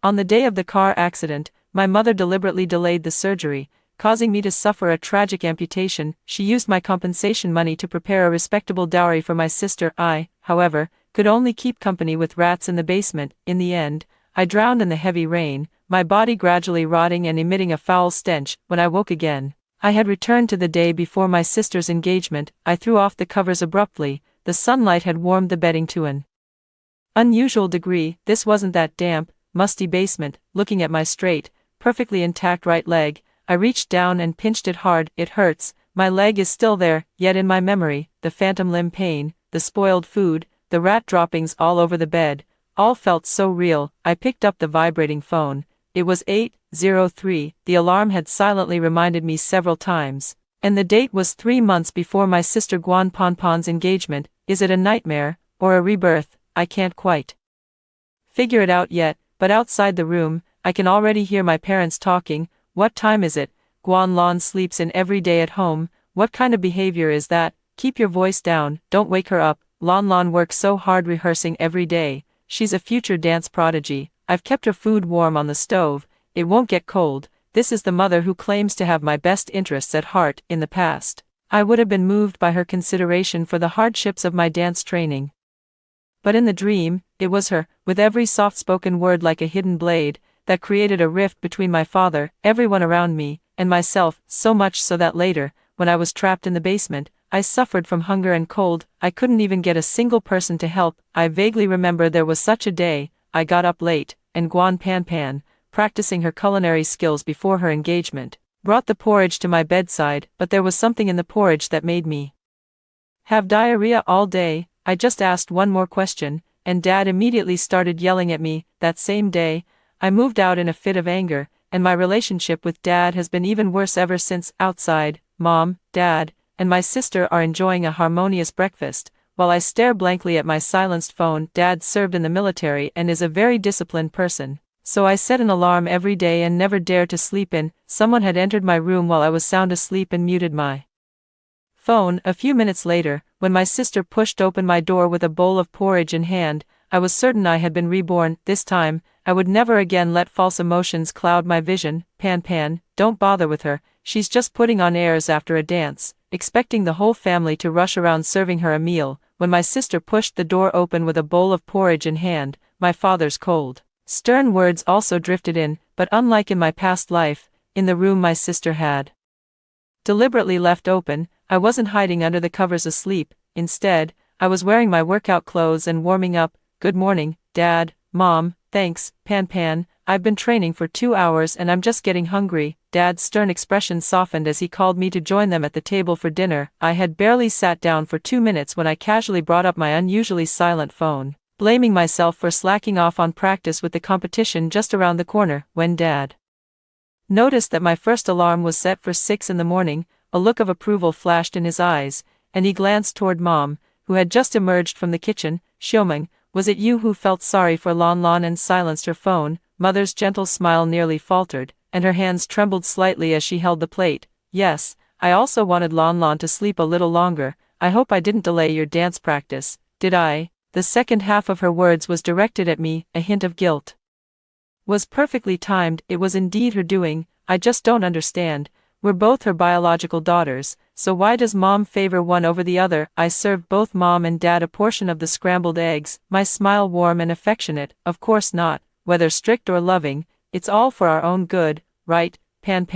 On the day of the car accident, my mother deliberately delayed the surgery, causing me to suffer a tragic amputation. She used my compensation money to prepare a respectable dowry for my sister. I, however, could only keep company with rats in the basement. In the end, I drowned in the heavy rain, my body gradually rotting and emitting a foul stench. When I woke again, I had returned to the day before my sister's engagement. I threw off the covers abruptly. The sunlight had warmed the bedding to an unusual degree. This wasn't that damp, musty basement. Looking at my straight, perfectly intact right leg, I reached down and pinched it hard. It hurts. My leg is still there, yet in my memory, the phantom limb pain, the spoiled food, the rat droppings all over the bed, all felt so real. I picked up the vibrating phone. It was 8:03. The alarm had silently reminded me several times, and the date was 3 months before my sister Guan Ponpon's engagement. Is it a nightmare, or a rebirth? I can't quite figure it out yet, but outside the room, I can already hear my parents talking. What time is it? Guan Lan sleeps in every day at home. What kind of behavior is that? Keep your voice down, don't wake her up. Lan Lan works so hard rehearsing every day. She's a future dance prodigy. I've kept her food warm on the stove. It won't get cold. This is the mother who claims to have my best interests at heart. In the past, I would have been moved by her consideration for the hardships of my dance training. But in the dream, it was her, with every soft-spoken word like a hidden blade, that created a rift between my father, everyone around me, and myself, so much so that later, when I was trapped in the basement, I suffered from hunger and cold. I couldn't even get a single person to help. I vaguely remember there was such a day. I got up late, and Guan Pan, practicing her culinary skills before her engagement, brought the porridge to my bedside, but there was something in the porridge that made me have diarrhea all day. I just asked one more question, and Dad immediately started yelling at me. That same day, I moved out in a fit of anger, and my relationship with Dad has been even worse ever since. Outside, Mom, Dad, and my sister are enjoying a harmonious breakfast, while I stare blankly at my silenced phone. Dad served in the military and is a very disciplined person, so I set an alarm every day and never dared to sleep in. Someone had entered my room while I was sound asleep and muted my phone. A few minutes later, when my sister pushed open my door with a bowl of porridge in hand, I was certain I had been reborn. This time, I would never again let false emotions cloud my vision. Pan, don't bother with her. She's just putting on airs after a dance, expecting the whole family to rush around serving her a meal. When my sister pushed the door open with a bowl of porridge in hand, my father's cold, stern words also drifted in. But unlike in my past life, in the room my sister had deliberately left open, I wasn't hiding under the covers asleep. Instead, I was wearing my workout clothes and warming up. Good morning, Dad, Mom. Thanks, Pan. I've been training for 2 hours and I'm just getting hungry. Dad's stern expression softened as he called me to join them at the table for dinner. I had barely sat down for 2 minutes when I casually brought up my unusually silent phone, blaming myself for slacking off on practice with the competition just around the corner. When Dad noticed that my first alarm was set for 6 in the morning, a look of approval flashed in his eyes, and he glanced toward Mom, who had just emerged from the kitchen. Xiaoming, was it you who felt sorry for Lan Lan and silenced her phone? Mother's gentle smile nearly faltered, and her hands trembled slightly as she held the plate. Yes, I also wanted Lan Lan to sleep a little longer. I hope I didn't delay your dance practice, did I? The second half of her words was directed at me. A hint of guilt was perfectly timed. It was indeed her doing. I just don't understand. We're both her biological daughters, so why does Mom favor one over the other? I served both Mom and Dad a portion of the scrambled eggs, my smile warm and affectionate. Of course not, whether strict or loving, it's all for our own good, right? Pan,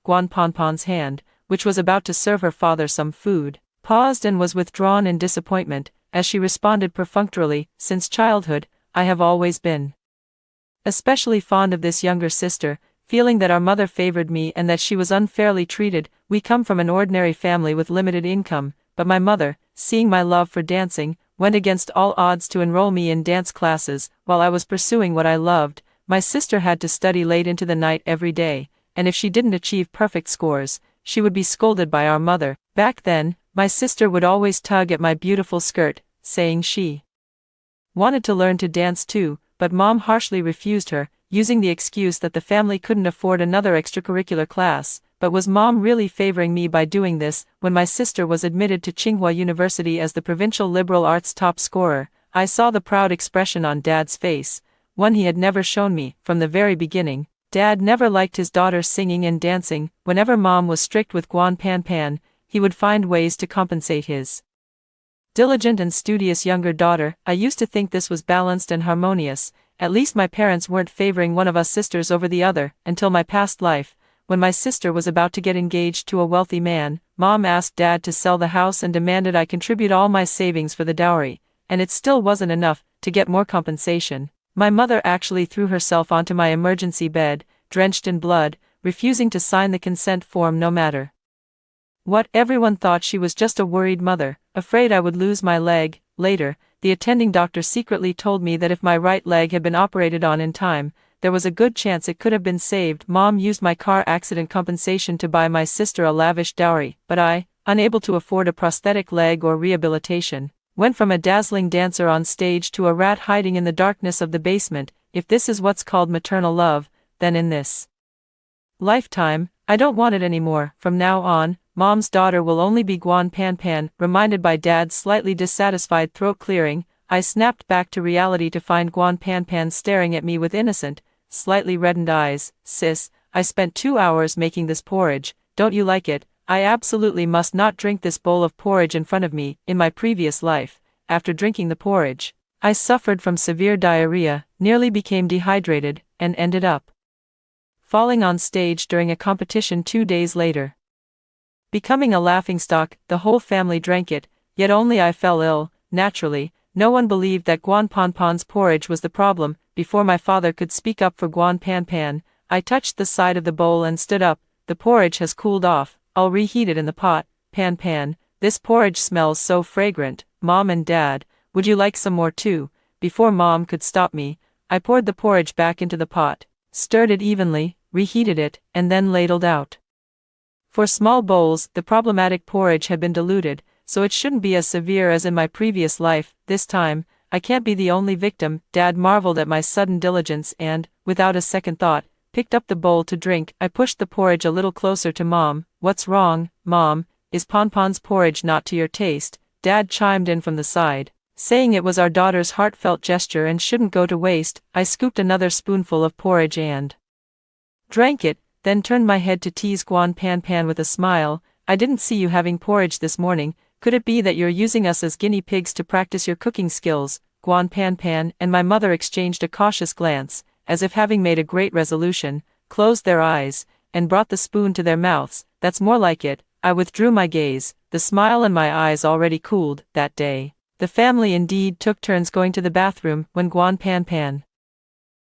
Guan Ponpon's hand, which was about to serve her father some food, paused and was withdrawn in disappointment, as she responded perfunctorily. Since childhood, I have always been especially fond of this younger sister, feeling that our mother favored me and that she was unfairly treated. We come from an ordinary family with limited income, but my mother, seeing my love for dancing, went against all odds to enroll me in dance classes. While I was pursuing what I loved, my sister had to study late into the night every day, and if she didn't achieve perfect scores, she would be scolded by our mother. Back then, my sister would always tug at my beautiful skirt, saying she wanted to learn to dance too, but Mom harshly refused her, using the excuse that the family couldn't afford another extracurricular class. But was Mom really favoring me by doing this? When my sister was admitted to Tsinghua University as the provincial liberal arts top scorer, I saw the proud expression on Dad's face, one he had never shown me, from the very beginning. Dad never liked his daughter singing and dancing. Whenever Mom was strict with Guan Pan Pan, he would find ways to compensate his diligent and studious younger daughter. I used to think this was balanced and harmonious. At least my parents weren't favoring one of us sisters over the other, until my past life. When my sister was about to get engaged to a wealthy man, Mom asked Dad to sell the house and demanded I contribute all my savings for the dowry, and it still wasn't enough to get more compensation. My mother actually threw herself onto my emergency bed, drenched in blood, refusing to sign the consent form no matter what. Everyone thought she was just a worried mother, afraid I would lose my leg. Later, the attending doctor secretly told me that if my right leg had been operated on in time, there was a good chance it could have been saved. Mom used my car accident compensation to buy my sister a lavish dowry, but I, unable to afford a prosthetic leg or rehabilitation, went from a dazzling dancer on stage to a rat hiding in the darkness of the basement. If this is what's called maternal love, then in this lifetime, I don't want it anymore. From now on, Mom's daughter will only be Guan Pan Pan. Reminded by Dad's slightly dissatisfied throat clearing, I snapped back to reality to find Guan Pan Pan staring at me with innocent, slightly reddened eyes. Sis, I spent 2 hours making this porridge. Don't you like it? I absolutely must not drink this bowl of porridge in front of me. In my previous life, after drinking the porridge, I suffered from severe diarrhea, nearly became dehydrated, and ended up falling on stage during a competition 2 days later, becoming a laughingstock. The whole family drank it, yet only I fell ill. Naturally, no one believed that Guan Pan Pan's porridge was the problem. Before my father could speak up for Guan Pan Pan, I touched the side of the bowl and stood up. The porridge has cooled off. I'll reheat it in the pot. Pan Pan, this porridge smells so fragrant. Mom and Dad, would you like some more too? Before Mom could stop me, I poured the porridge back into the pot, stirred it evenly, reheated it, and then ladled out. For small bowls, the problematic porridge had been diluted, so it shouldn't be as severe as in my previous life. This time, I can't be the only victim. Dad marveled at my sudden diligence and, without a second thought, picked up the bowl to drink. I pushed the porridge a little closer to Mom. What's wrong, Mom? Is Pan Pan's porridge not to your taste? Dad chimed in from the side, saying it was our daughter's heartfelt gesture and shouldn't go to waste. I scooped another spoonful of porridge and drank it, then turned my head to tease Guan Pan Pan with a smile. I didn't see you having porridge this morning. Could it be that you're using us as guinea pigs to practice your cooking skills? Guan Pan Pan and my mother exchanged a cautious glance, as if having made a great resolution, closed their eyes, and brought the spoon to their mouths. That's more like it. I withdrew my gaze, the smile in my eyes already cooled. That day, the family indeed took turns going to the bathroom. When Guan Pan Pan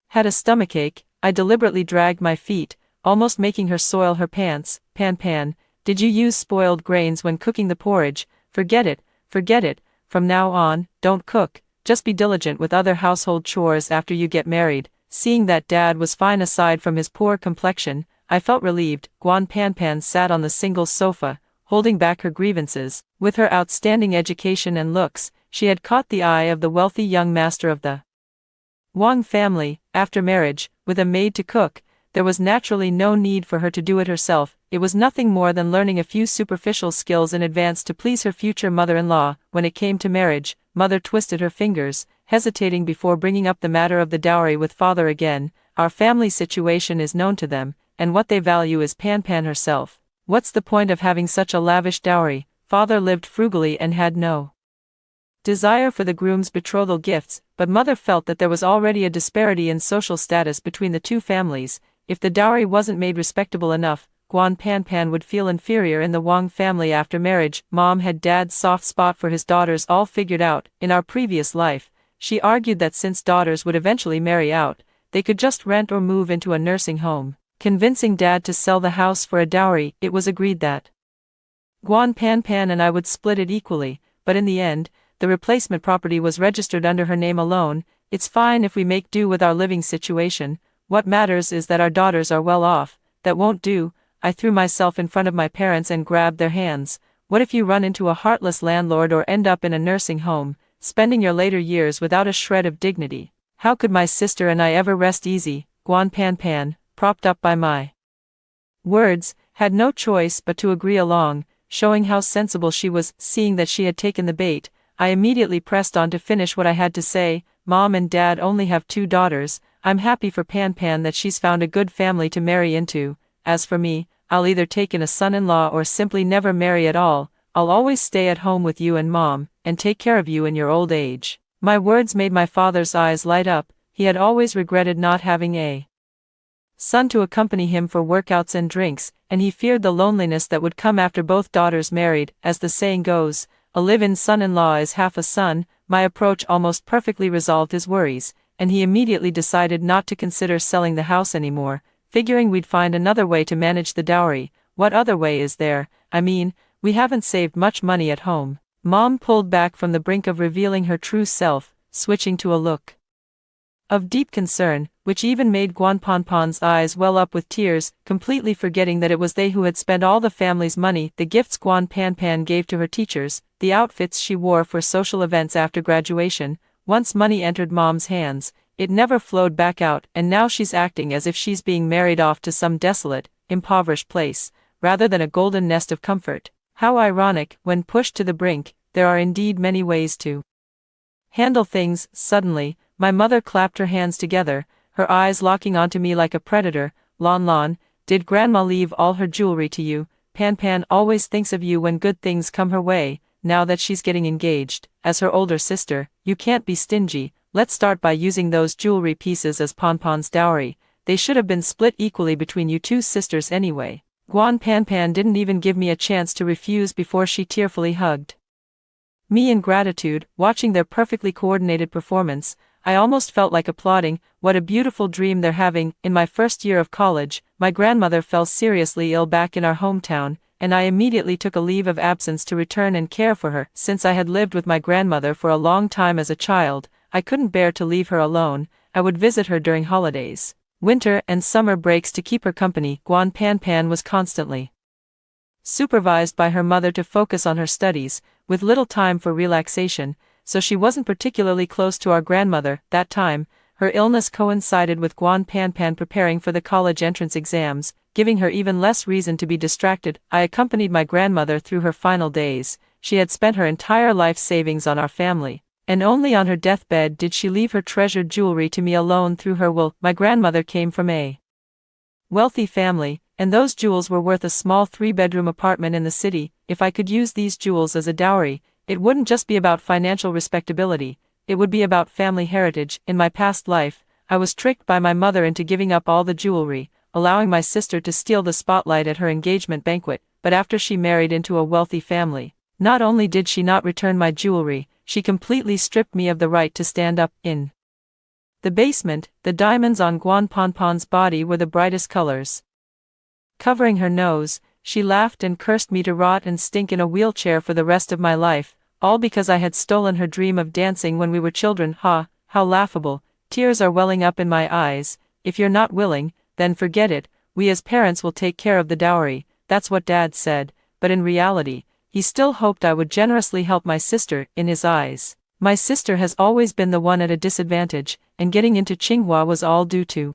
had a stomachache, I deliberately dragged my feet, almost making her soil her pants. Pan Pan, did you use spoiled grains when cooking the porridge? Forget it, forget it. From now on, don't cook, just be diligent with other household chores after you get married. Seeing that Dad was fine aside from his poor complexion, I felt relieved. Guan Pan Pan sat on the single sofa, holding back her grievances. With her outstanding education and looks, she had caught the eye of the wealthy young master of the Wang family. After marriage, with a maid to cook, there was naturally no need for her to do it herself. It was nothing more than learning a few superficial skills in advance to please her future mother-in-law. When it came to marriage, Mother twisted her fingers, hesitating before bringing up the matter of the dowry with Father again. Our family situation is known to them, and what they value is Pan Pan herself. What's the point of having such a lavish dowry? Father lived frugally and had no desire for the groom's betrothal gifts, but Mother felt that there was already a disparity in social status between the two families. If the dowry wasn't made respectable enough, Guan Pan Pan would feel inferior in the Wang family after marriage. Mom had Dad's soft spot for his daughters all figured out. In our previous life, she argued that since daughters would eventually marry out, they could just rent or move into a nursing home. Convincing Dad to sell the house for a dowry, it was agreed that Guan Pan Pan and I would split it equally, but in the end, the replacement property was registered under her name alone. It's fine if we make do with our living situation. What matters is that our daughters are well off. That won't do. I threw myself in front of my parents and grabbed their hands. What if you run into a heartless landlord or end up in a nursing home, spending your later years without a shred of dignity? How could my sister and I ever rest easy? Guan Pan Pan, propped up by my words, had no choice but to agree along, showing how sensible she was. Seeing that she had taken the bait, I immediately pressed on to finish what I had to say. Mom and Dad only have 2 daughters. I'm happy for Pan Pan that she's found a good family to marry into. As for me, I'll either take in a son-in-law or simply never marry at all. I'll always stay at home with you and Mom, and take care of you in your old age." My words made my father's eyes light up. He had always regretted not having a son to accompany him for workouts and drinks, and he feared the loneliness that would come after both daughters married. As the saying goes, a live-in son-in-law is half a son. My approach almost perfectly resolved his worries, and he immediately decided not to consider selling the house anymore, figuring we'd find another way to manage the dowry. What other way is there? I mean, we haven't saved much money at home. Mom pulled back from the brink of revealing her true self, switching to a look of deep concern, which even made Guanpanpan's eyes well up with tears, completely forgetting that it was they who had spent all the family's money, the gifts Guanpanpan gave to her teachers, the outfits she wore for social events after graduation. Once money entered Mom's hands, it never flowed back out, and now she's acting as if she's being married off to some desolate, impoverished place, rather than a golden nest of comfort. How ironic. When pushed to the brink, there are indeed many ways to handle things. Suddenly, my mother clapped her hands together, her eyes locking onto me like a predator. "Lon Lon, did Grandma leave all her jewelry to you? Pan Pan always thinks of you when good things come her way. Now that she's getting engaged, as her older sister, you can't be stingy. Let's start by using those jewelry pieces as Panpan's dowry. They should have been split equally between you 2 sisters anyway." Guanpanpan didn't even give me a chance to refuse before she tearfully hugged me in gratitude. Watching their perfectly coordinated performance, I almost felt like applauding. What a beautiful dream they're having. In my first year of college, my grandmother fell seriously ill back in our hometown, and I immediately took a leave of absence to return and care for her. Since I had lived with my grandmother for a long time as a child, I couldn't bear to leave her alone. I would visit her during holidays, winter and summer breaks to keep her company. Guanpanpan was constantly supervised by her mother to focus on her studies, with little time for relaxation, so she wasn't particularly close to our grandmother. That time, her illness coincided with Guanpanpan preparing for the college entrance exams, giving her even less reason to be distracted. I accompanied my grandmother through her final days. She had spent her entire life savings on our family, and only on her deathbed did she leave her treasured jewelry to me alone through her will. My grandmother came from a wealthy family, and those jewels were worth a small 3-bedroom apartment in the city. If I could use these jewels as a dowry, it wouldn't just be about financial respectability, it would be about family heritage. In my past life, I was tricked by my mother into giving up all the jewelry, allowing my sister to steal the spotlight at her engagement banquet. But after she married into a wealthy family, not only did she not return my jewelry, she completely stripped me of the right to stand up. In the basement, the diamonds on Guanpanpan's body were the brightest colors. Covering her nose, she laughed and cursed me to rot and stink in a wheelchair for the rest of my life, all because I had stolen her dream of dancing when we were children. Ha, how laughable. Tears are welling up in my eyes. If you're not willing, then forget it. We as parents will take care of the dowry. That's what Dad said, but in reality, he still hoped I would generously help my sister. In his eyes, my sister has always been the one at a disadvantage, and getting into Tsinghua was all due to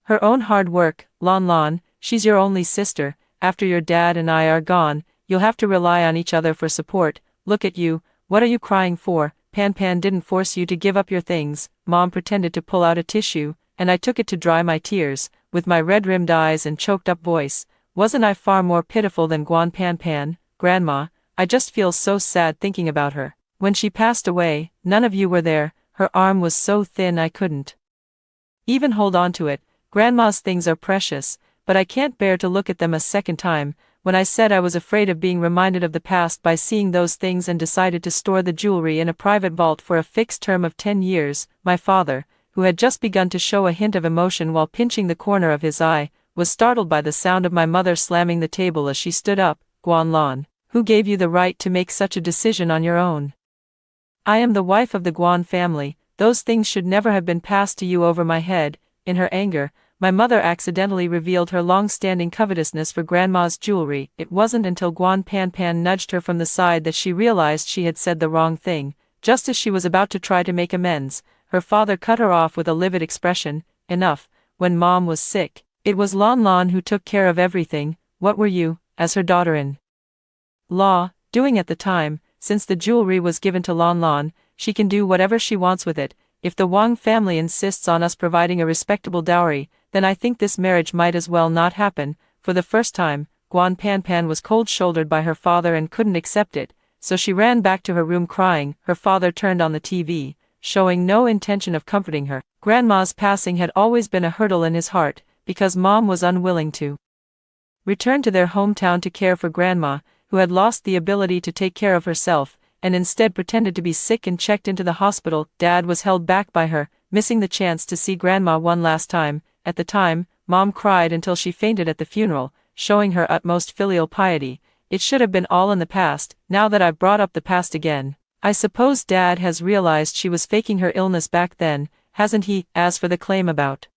her own hard work. Lon Lon, she's your only sister. After your dad and I are gone, you'll have to rely on each other for support. Look at you, what are you crying for? Pan Pan didn't force you to give up your things. Mom pretended to pull out a tissue, and I took it to dry my tears. With my red-rimmed eyes and choked-up voice, wasn't I far more pitiful than Guanpanpan? Grandma, I just feel so sad thinking about her. When she passed away, none of you were there. Her arm was so thin I couldn't even hold on to it. Grandma's things are precious, but I can't bear to look at them a second time. When I said I was afraid of being reminded of the past by seeing those things and decided to store the jewelry in a private vault for a fixed term of 10 years, my father, who had just begun to show a hint of emotion while pinching the corner of his eye, was startled by the sound of my mother slamming the table as she stood up. Guan Lan, who gave you the right to make such a decision on your own? I am the wife of the Guan family. Those things should never have been passed to you over my head. In her anger, my mother accidentally revealed her long-standing covetousness for Grandma's jewelry. It wasn't until Guanpanpan nudged her from the side that she realized she had said the wrong thing. Just as she was about to try to make amends, her father cut her off with a livid expression. Enough. When Mom was sick, it was Lon Lon who took care of everything. What were you, as her daughter-in-law, doing at the time? Since the jewelry was given to Lon Lon, she can do whatever she wants with it. if the Wang family insists on us providing a respectable dowry, then I think this marriage might as well not happen. For the first time, Guan Panpan was cold-shouldered by her father and couldn't accept it, so she ran back to her room crying. Her father turned on the TV, showing no intention of comforting her. Grandma's passing had always been a hurdle in his heart, because Mom was unwilling to return to their hometown to care for Grandma, who had lost the ability to take care of herself, and instead pretended to be sick and checked into the hospital. Dad was held back by her, missing the chance to see Grandma one last time. At the time, Mom cried until she fainted at the funeral, showing her utmost filial piety. It should have been all in the past. Now that I've brought up the past again, I suppose Dad has realized she was faking her illness back then, hasn't he? As for the claim about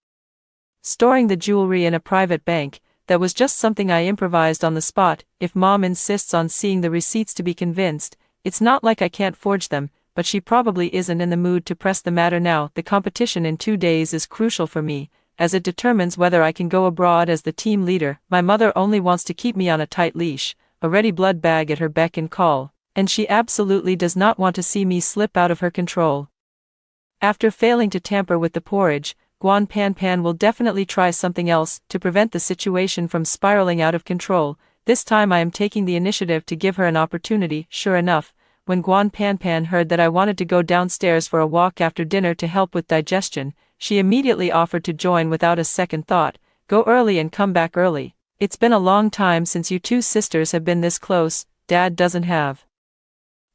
storing the jewelry in a private bank, that was just something I improvised on the spot. If Mom insists on seeing the receipts to be convinced, it's not like I can't forge them, but she probably isn't in the mood to press the matter now. The competition in 2 days is crucial for me, as it determines whether I can go abroad as the team leader. My mother only wants to keep me on a tight leash, a ready blood bag at her beck and call, and she absolutely does not want to see me slip out of her control. After failing to tamper with the porridge, Guan Panpan will definitely try something else to prevent the situation from spiraling out of control. This time I am taking the initiative to give her an opportunity. Sure enough, when Guan Panpan heard that I wanted to go downstairs for a walk after dinner to help with digestion, she immediately offered to join without a second thought. Go early and come back early. It's been a long time since you two sisters have been this close. Dad doesn't have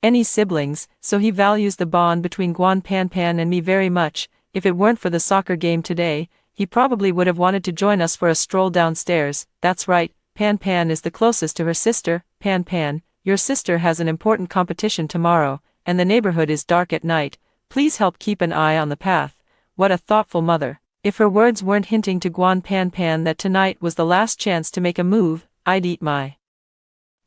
any siblings, so he values the bond between Guan Panpan and me very much. If it weren't for the soccer game today, he probably would have wanted to join us for a stroll downstairs. That's right, Pan is the closest to her sister. Pan, your sister has an important competition tomorrow, and the neighborhood is dark at night. Please help keep an eye on the path. What a thoughtful mother. If her words weren't hinting to Guan Pan that tonight was the last chance to make a move, I'd eat my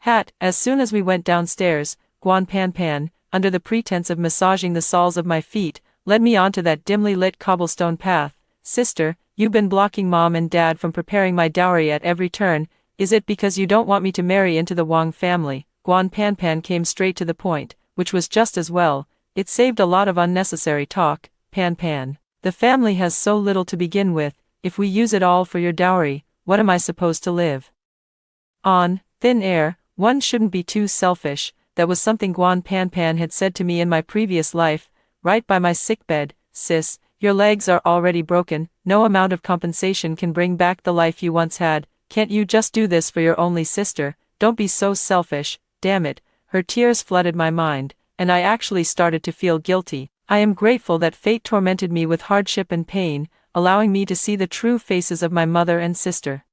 hat. As soon as we went downstairs, Guan Pan, under the pretense of massaging the soles of my feet, led me onto that dimly lit cobblestone path. Sister, you've been blocking Mom and Dad from preparing my dowry at every turn. Is it because you don't want me to marry into the Wang family? Guan Pan came straight to the point, which was just as well. It saved a lot of unnecessary talk. Pan, the family has so little to begin with. If we use it all for your dowry, what am I supposed to live on? Thin air. One shouldn't be too selfish. That was something Guan Pan had said to me in my previous life, right by my sickbed. Sis, your legs are already broken. No amount of compensation can bring back the life you once had. Can't you just do this for your only sister? Don't be so selfish. Damn it. Her tears flooded my mind, and I actually started to feel guilty. I am grateful that fate tormented me with hardship and pain, allowing me to see the true faces of my mother and sister.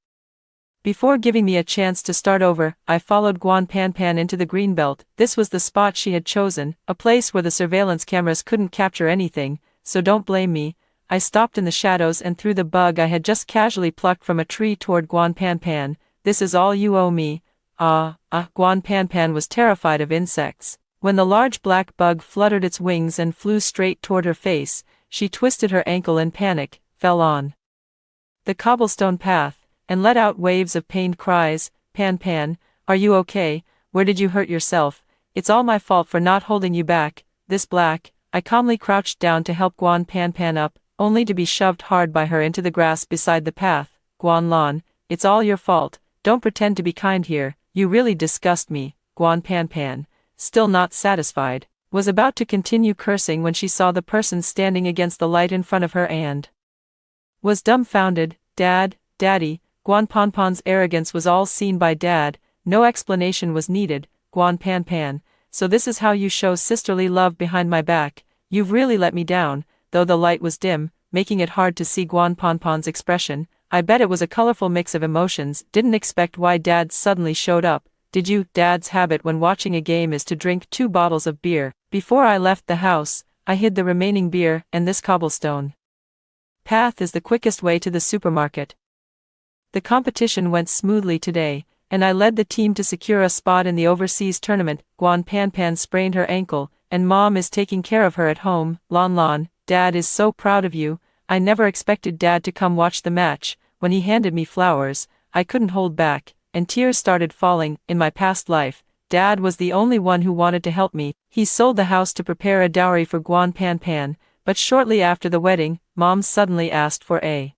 Before giving me a chance to start over, I followed Guan Pan into the greenbelt. This was the spot she had chosen, a place where the surveillance cameras couldn't capture anything, so don't blame me. I stopped in the shadows and threw the bug I had just casually plucked from a tree toward Guan Pan. This is all you owe me. Guan Pan was terrified of insects. When the large black bug fluttered its wings and flew straight toward her face, she twisted her ankle in panic, fell on the cobblestone path, and let out waves of pained cries. Pan, are you okay? Where did you hurt yourself? It's all my fault for not holding you back. This black. I calmly crouched down to help Guan Pan up, only to be shoved hard by her into the grass beside the path. Guan, it's all your fault. Don't pretend to be kind here. You really disgust me. Guan Pan, still not satisfied, was about to continue cursing when she saw the person standing against the light in front of her and was dumbfounded. Daddy. Guan Pan's arrogance was all seen by Dad. No explanation was needed. Guan Pan, so this is how you show sisterly love behind my back. You've really let me down. Though the light was dim, making it hard to see Guan Pan's expression, I bet it was a colorful mix of emotions. Didn't expect why Dad suddenly showed up. Did you? Dad's habit when watching a game is to drink 2 bottles of beer. Before I left the house, I hid the remaining beer, and this cobblestone path is the quickest way to the supermarket. The competition went smoothly today, and I led the team to secure a spot in the overseas tournament. Guan Pan sprained her ankle, and Mom is taking care of her at home. Lon, Dad is so proud of you. I never expected Dad to come watch the match. When he handed me flowers, I couldn't hold back, and tears started falling. In my past life, Dad was the only one who wanted to help me. He sold the house to prepare a dowry for Guan Pan, but shortly after the wedding, Mom suddenly asked for a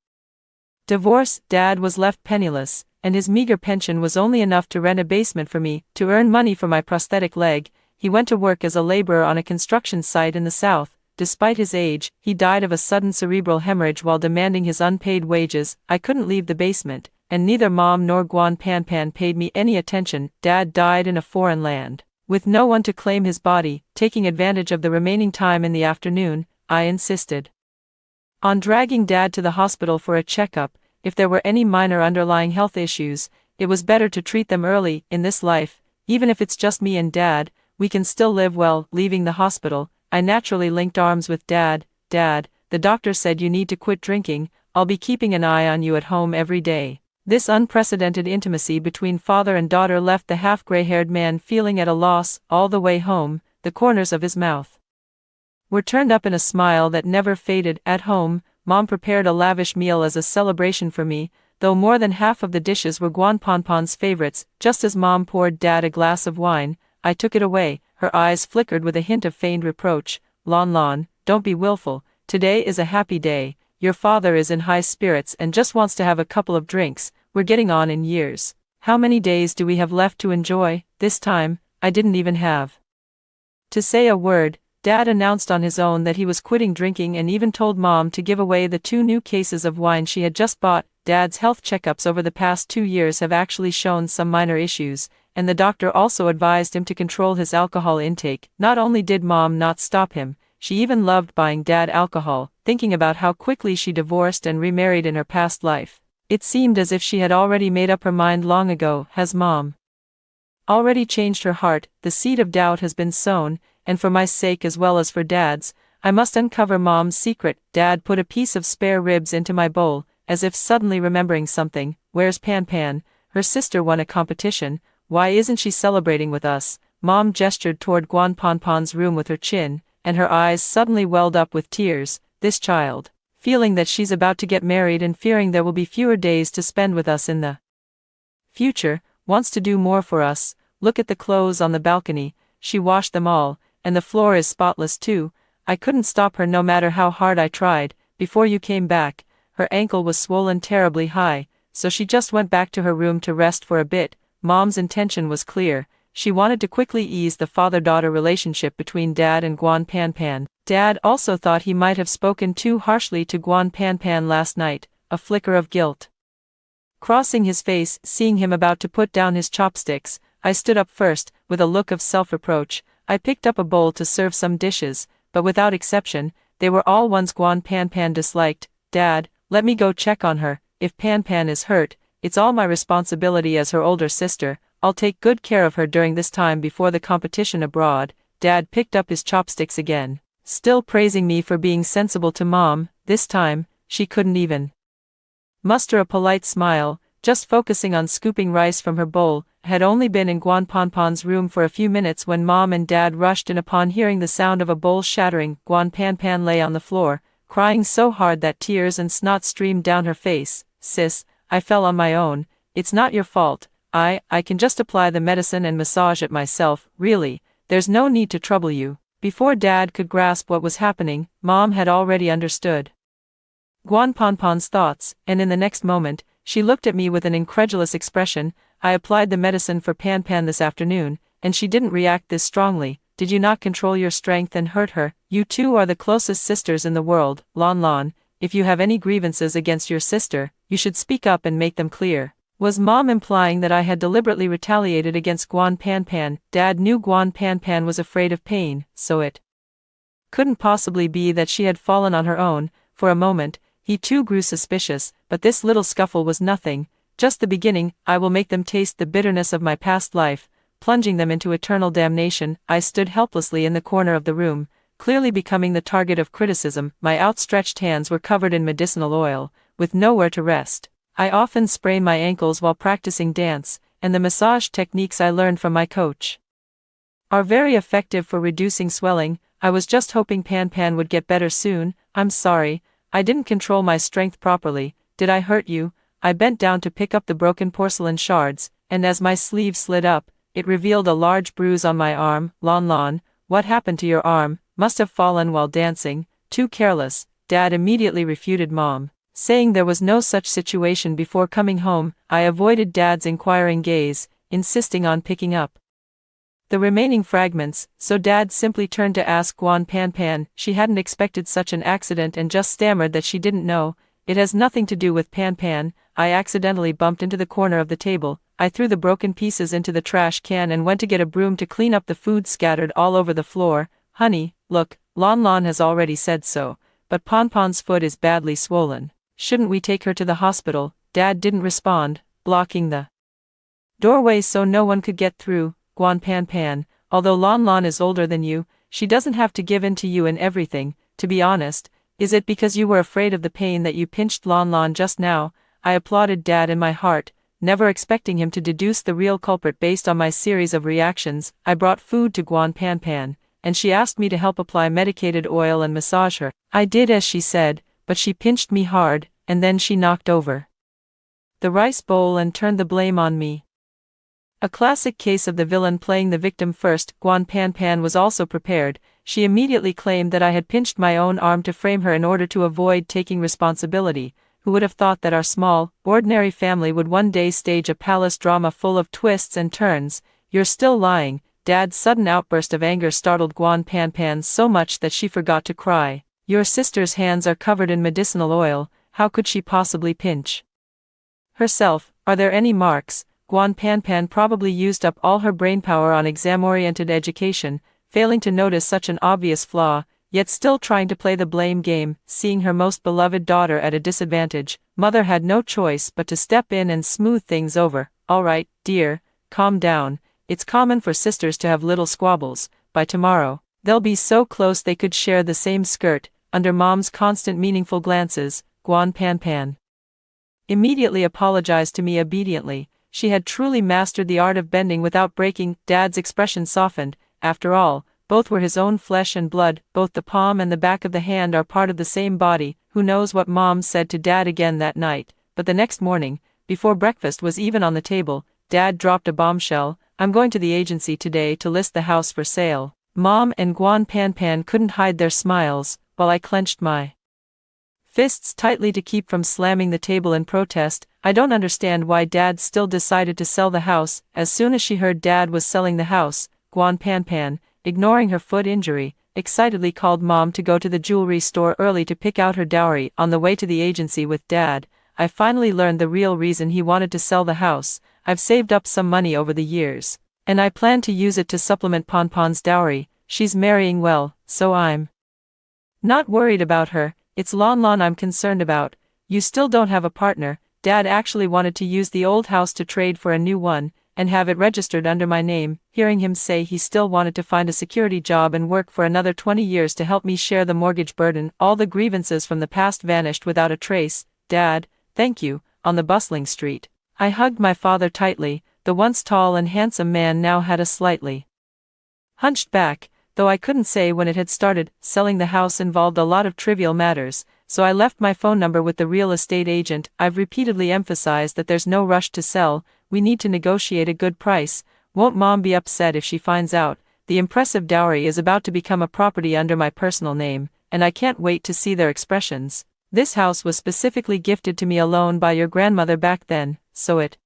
divorce. Dad was left penniless, and his meager pension was only enough to rent a basement for me. To earn money for my prosthetic leg, he went to work as a laborer on a construction site in the South. Despite his age, he died of a sudden cerebral hemorrhage while demanding his unpaid wages. I couldn't leave the basement, and neither Mom nor Guan Pan paid me any attention. Dad died in a foreign land, with no one to claim his body. Taking advantage of the remaining time in the afternoon, I insisted on dragging Dad to the hospital for a checkup. If there were any minor underlying health issues, it was better to treat them early. In this life, even if it's just me and Dad, we can still live well. Leaving the hospital, I naturally linked arms with Dad. Dad, the doctor said you need to quit drinking. I'll be keeping an eye on you at home every day. This unprecedented intimacy between father and daughter left the half-gray-haired man feeling at a loss. All the way home, the corners of his mouth were turned up in a smile that never faded. At home, Mom prepared a lavish meal as a celebration for me, though more than half of the dishes were Guan Pan's favorites. Just as Mom poured Dad a glass of wine, I took it away. Her eyes flickered with a hint of feigned reproach. Lon, don't be willful. Today is a happy day. Your father is in high spirits and just wants to have a couple of drinks. We're getting on in years. How many days do we have left to enjoy? This time, I didn't even have to say a word. Dad announced on his own that he was quitting drinking and even told Mom to give away the 2 new cases of wine she had just bought. Dad's health checkups over the past 2 years have actually shown some minor issues, and the doctor also advised him to control his alcohol intake. Not only did Mom not stop him, she even loved buying Dad alcohol, thinking about how quickly she divorced and remarried in her past life. It seemed as if she had already made up her mind long ago. Has Mom already changed her heart? The seed of doubt has been sown, and for my sake as well as for Dad's, I must uncover Mom's secret. Dad put a piece of spare ribs into my bowl, as if suddenly remembering something. Where's Pan? Her sister won a competition. Why isn't she celebrating with us? Mom gestured toward Guan Pan's room with her chin, and her eyes suddenly welled up with tears. This child, feeling that she's about to get married and fearing there will be fewer days to spend with us in the future, wants to do more for us. Look at the clothes on the balcony. She washed them all, and the floor is spotless too. I couldn't stop her no matter how hard I tried. Before you came back, her ankle was swollen terribly high, so she just went back to her room to rest for a bit. Mom's intention was clear. She wanted to quickly ease the father-daughter relationship between Dad and Guan Pan. Dad also thought he might have spoken too harshly to Guan Pan last night. A flicker of guilt crossing his face. Seeing him about to put down his chopsticks, I stood up first. With a look of self-reproach, I picked up a bowl to serve some dishes, but without exception, they were all ones Guan Pan disliked. Dad, let me go check on her. If Pan is hurt, it's all my responsibility as her older sister. I'll take good care of her during this time before the competition abroad. Dad picked up his chopsticks again, still praising me for being sensible to Mom. This time, she couldn't even muster a polite smile, just focusing on scooping rice from her bowl. Had only been in Guan Pan's room for a few minutes when Mom and Dad rushed in. Upon hearing the sound of a bowl shattering, Guan Pan lay on the floor, crying so hard that tears and snot streamed down her face. Sis, I fell on my own. It's not your fault. I can just apply the medicine and massage it myself. Really, there's no need to trouble you. Before Dad could grasp what was happening, Mom had already understood Guan Pan's thoughts, and in the next moment, she looked at me with an incredulous expression. I applied the medicine for Pan this afternoon, and she didn't react this strongly. Did you not control your strength and hurt her? You two are the closest sisters in the world. Lon, if you have any grievances against your sister, you should speak up and make them clear. Was Mom implying that I had deliberately retaliated against Guan Pan? Dad knew Guan Pan was afraid of pain, so it couldn't possibly be that she had fallen on her own. For a moment, he too grew suspicious, but this little scuffle was nothing, just the beginning. I will make them taste the bitterness of my past life, plunging them into eternal damnation. I stood helplessly in the corner of the room, clearly becoming the target of criticism. My outstretched hands were covered in medicinal oil, with nowhere to rest. I often sprain my ankles while practicing dance, and the massage techniques I learned from my coach are very effective for reducing swelling. I was just hoping Pan would get better soon. I'm sorry, I didn't control my strength properly. Did I hurt you? I bent down to pick up the broken porcelain shards, and as my sleeve slid up, it revealed a large bruise on my arm. Lon, what happened to your arm? Must have fallen while dancing. too careless, Dad immediately refuted Mom, saying there was no such situation before coming home. I avoided Dad's inquiring gaze, insisting on picking up the remaining fragments, so Dad simply turned to ask Guan Pan. She hadn't expected such an accident and just stammered that she didn't know. It has nothing to do with Pan. I accidentally bumped into the corner of the table. I threw the broken pieces into the trash can and went to get a broom to clean up the food scattered all over the floor. Honey, look, Lon has already said so, but Pon's foot is badly swollen. Shouldn't we take her to the hospital? Dad didn't respond, blocking the doorway so no one could get through. Guan Pan, although Lon is older than you, she doesn't have to give in to you in everything. To be honest, is it because you were afraid of the pain that you pinched Lon just now? I applauded Dad in my heart, never expecting him to deduce the real culprit based on my series of reactions. I brought food to Guan Pan, and she asked me to help apply medicated oil and massage her. I did as she said, but she pinched me hard, and then she knocked over the rice bowl and turned the blame on me. A classic case of the villain playing the victim first. Guan Pan was also prepared. She immediately claimed that I had pinched my own arm to frame her in order to avoid taking responsibility. Who would have thought that our small, ordinary family would one day stage a palace drama full of twists and turns? You're still lying. Dad's sudden outburst of anger startled Guan Pan so much that she forgot to cry. Your sister's hands are covered in medicinal oil. How could she possibly pinch herself? Are there any marks? Guan Pan probably used up all her brainpower on exam-oriented education, failing to notice such an obvious flaw, yet still trying to play the blame game, seeing her most beloved daughter at a disadvantage. Mother had no choice but to step in and smooth things over. All right, dear, calm down. It's common for sisters to have little squabbles. By tomorrow, they'll be so close they could share the same skirt. Under Mom's constant meaningful glances, Guan Pan immediately apologized to me obediently. She had truly mastered the art of bending without breaking. Dad's expression softened. After all, both were his own flesh and blood. Both the palm and the back of the hand are part of the same body. Who knows what Mom said to Dad again that night? But the next morning, before breakfast was even on the table, Dad dropped a bombshell. I'm going to the agency today to list the house for sale. Mom and Guan Pan couldn't hide their smiles, while I clenched my fists tightly to keep from slamming the table in protest. I don't understand why Dad still decided to sell the house. As soon as she heard Dad was selling the house, Guan Pan, ignoring her foot injury, excitedly called Mom to go to the jewelry store early to pick out her dowry. On the way to the agency with Dad, I finally learned the real reason he wanted to sell the house. I've saved up some money over the years, and I plan to use it to supplement Pon's dowry. She's marrying well, so I'm not worried about her. It's Lon I'm concerned about. You still don't have a partner. Dad actually wanted to use the old house to trade for a new one, and have it registered under my name. Hearing him say he still wanted to find a security job and work for another 20 years to help me share the mortgage burden, all the grievances from the past vanished without a trace. Dad, thank you. On the bustling street, I hugged my father tightly. The once tall and handsome man now had a slightly hunched back, though I couldn't say when it had started. Selling the house involved a lot of trivial matters, so I left my phone number with the real estate agent. I've repeatedly emphasized that there's no rush to sell. We need to negotiate a good price. Won't Mom be upset if she finds out? The impressive dowry is about to become a property under my personal name, and I can't wait to see their expressions. This house was specifically gifted to me alone by your grandmother back then, so it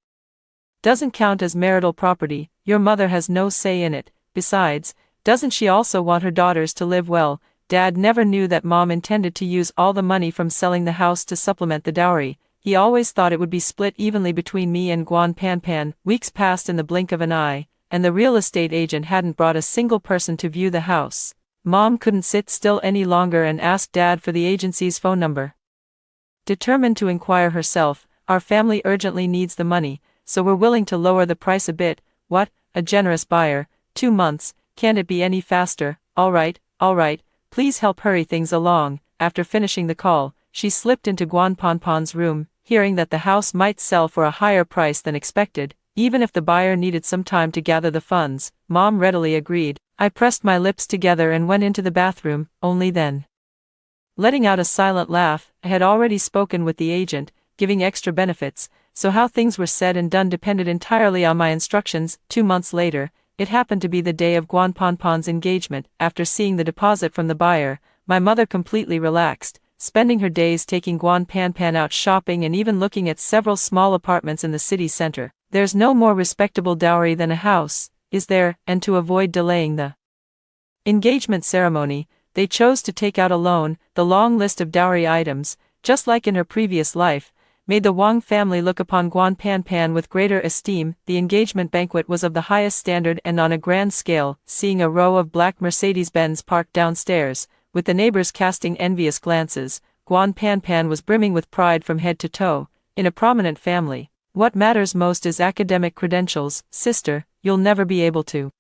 doesn't count as marital property. Your mother has no say in it. Besides, doesn't she also want her daughters to live well? Dad never knew that Mom intended to use all the money from selling the house to supplement the dowry. He always thought it would be split evenly between me and Guan Pan. Weeks passed in the blink of an eye, and the real estate agent hadn't brought a single person to view the house. Mom couldn't sit still any longer and asked Dad for the agency's phone number. Determined to inquire herself, our family urgently needs the money, so we're willing to lower the price a bit. What? A generous buyer. 2 months. Can't it be any faster? All right, please help hurry things along. After finishing the call, she slipped into Guan Pan's room, hearing that the house might sell for a higher price than expected, even if the buyer needed some time to gather the funds. Mom readily agreed. I pressed my lips together and went into the bathroom, only then, letting out a silent laugh. I had already spoken with the agent, giving extra benefits, so how things were said and done depended entirely on my instructions. 2 months later, it happened to be the day of Guan Pan's engagement. After seeing the deposit from the buyer, my mother completely relaxed, spending her days taking Guan Pan out shopping and even looking at several small apartments in the city center. There's no more respectable dowry than a house, is there? And to avoid delaying the engagement ceremony, they chose to take out a loan. The long list of dowry items, just like in her previous life, made the Wang family look upon Guan Pan with greater esteem. The engagement banquet was of the highest standard and on a grand scale, seeing a row of black Mercedes-Benz parked downstairs, with the neighbors casting envious glances. Guan Pan was brimming with pride from head to toe. In a prominent family, what matters most is academic credentials. Sister, you'll never be able to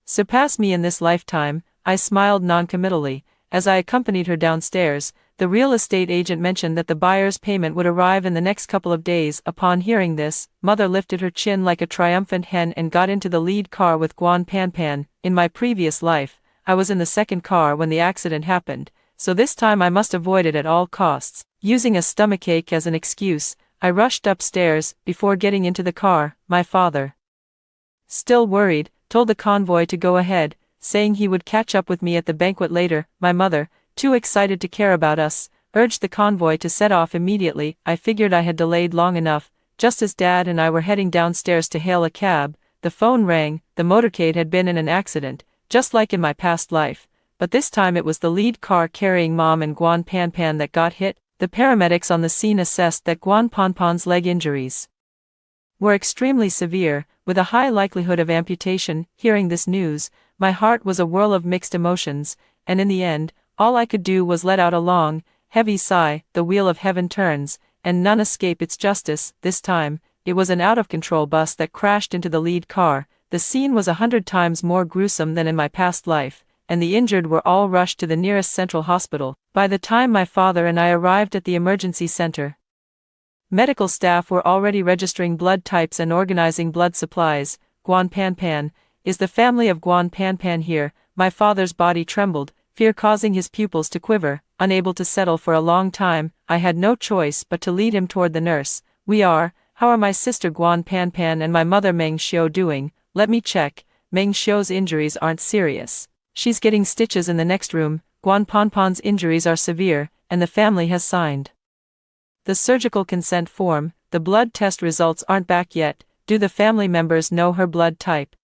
surpass me in this lifetime. I smiled non-committally. As I accompanied her downstairs, the real estate agent mentioned that the buyer's payment would arrive in the next couple of days. Upon hearing this, Mother lifted her chin like a triumphant hen and got into the lead car with Guan Pan. In my previous life, I was in the second car when the accident happened, so this time I must avoid it at all costs. Using a stomachache as an excuse, I rushed upstairs. Before getting into the car, my father, still worried, told the convoy to go ahead, saying he would catch up with me at the banquet later. My mother, too excited to care about us, urged the convoy to set off immediately. I figured I had delayed long enough. Just as Dad and I were heading downstairs to hail a cab, the phone rang. The motorcade had been in an accident, just like in my past life, but this time it was the lead car carrying Mom and Guan Pan that got hit. The paramedics on the scene assessed that Guan Pan's leg injuries were extremely severe, with a high likelihood of amputation. Hearing this news, my heart was a whirl of mixed emotions, and in the end, all I could do was let out a long, heavy sigh. The wheel of heaven turns, and none escape its justice. This time, it was an out-of-control bus that crashed into the lead car. The scene was 100 times more gruesome than in my past life, and the injured were all rushed to the nearest central hospital. By the time my father and I arrived at the emergency center, medical staff were already registering blood types and organizing blood supplies. Guan Pan, is the family of Guan Pan here? My father's body trembled, fear causing his pupils to quiver. Unable to settle for a long time, I had no choice but to lead him toward the nurse. We are. How are my sister Guan Pan and my mother Meng Xiu doing? Let me check. Meng Xiu's injuries aren't serious. She's getting stitches in the next room. Guan Pan's injuries are severe, and the family has signed the surgical consent form. The blood test results aren't back yet. Do the family members know her blood type?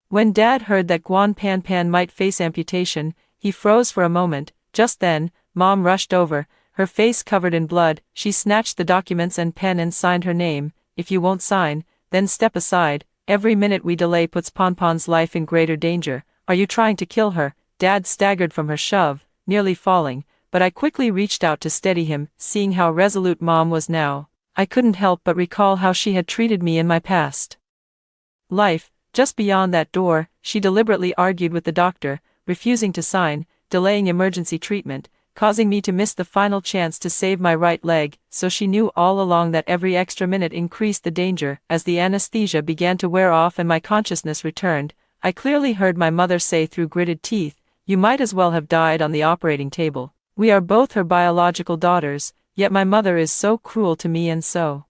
When Dad heard that Guan Pan might face amputation, he froze for a moment. Just then, Mom rushed over, her face covered in blood. She snatched the documents and pen and signed her name. If you won't sign, then step aside. Every minute we delay puts Pan's life in greater danger. Are you trying to kill her? Dad staggered from her shove, nearly falling, but I quickly reached out to steady him. Seeing how resolute Mom was now, I couldn't help but recall how she had treated me in my past life. Just beyond that door, she deliberately argued with the doctor, refusing to sign, delaying emergency treatment, causing me to miss the final chance to save my right leg. So she knew all along that every extra minute increased the danger. As the anesthesia began to wear off and my consciousness returned, I clearly heard my mother say through gritted teeth, "You might as well have died on the operating table." We are both her biological daughters, yet my mother is so cruel to me and so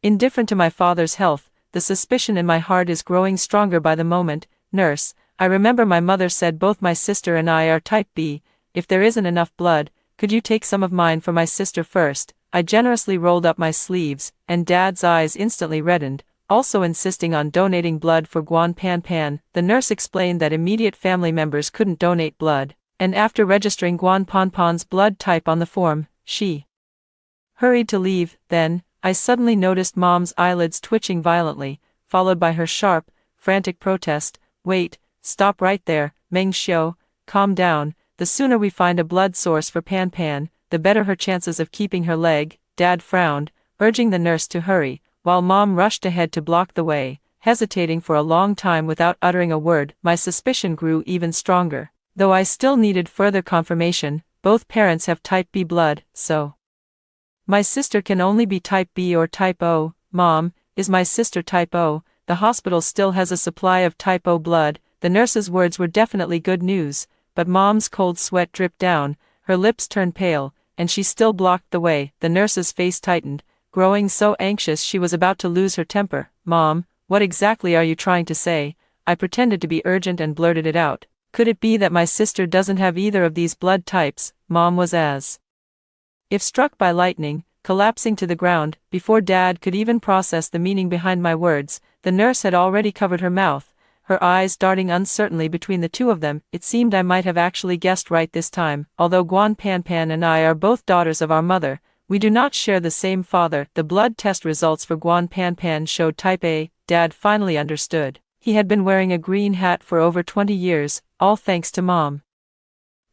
indifferent to my father's health. The suspicion in my heart is growing stronger by the moment. Nurse, I remember my mother said both my sister and I are type B. If there isn't enough blood, could you take some of mine for my sister first? I generously rolled up my sleeves, and Dad's eyes instantly reddened, also insisting on donating blood for Guan Pan. The nurse explained that immediate family members couldn't donate blood, and after registering Guan Pan's blood type on the form, she hurried to leave. Then, I suddenly noticed Mom's eyelids twitching violently, followed by her sharp, frantic protest. Wait, stop right there, Meng Xiu, calm down. The sooner we find a blood source for Pan, the better her chances of keeping her leg. Dad frowned, urging the nurse to hurry, while Mom rushed ahead to block the way, hesitating for a long time without uttering a word. My suspicion grew even stronger, though I still needed further confirmation. Both parents have type B blood, so my sister can only be type B or type O. Mom, is my sister type O? The hospital still has a supply of type O blood. The nurse's words were definitely good news, but Mom's cold sweat dripped down, her lips turned pale, and she still blocked the way. The nurse's face tightened, growing so anxious she was about to lose her temper. Mom, what exactly are you trying to say? I pretended to be urgent and blurted it out. Could it be that my sister doesn't have either of these blood types? Mom was as if struck by lightning, collapsing to the ground. Before Dad could even process the meaning behind my words, the nurse had already covered her mouth, her eyes darting uncertainly between the two of them. It seemed I might have actually guessed right this time. Although Guan Panpan and I are both daughters of our mother, we do not share the same father. The blood test results for Guan Panpan showed type A. Dad finally understood. He had been wearing a green hat for over 20 years, all thanks to Mom.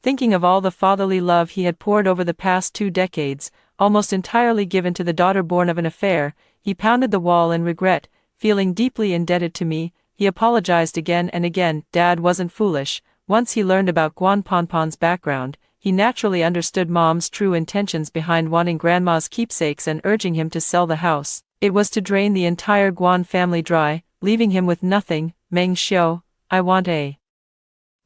Thinking of all the fatherly love he had poured over the past 2 decades, almost entirely given to the daughter born of an affair, he pounded the wall in regret, feeling deeply indebted to me. He apologized again and again. Dad wasn't foolish. Once he learned about Guan Panpan's background, he naturally understood Mom's true intentions behind wanting Grandma's keepsakes and urging him to sell the house. It was to drain the entire Guan family dry, leaving him with nothing. Meng Xiu, I want a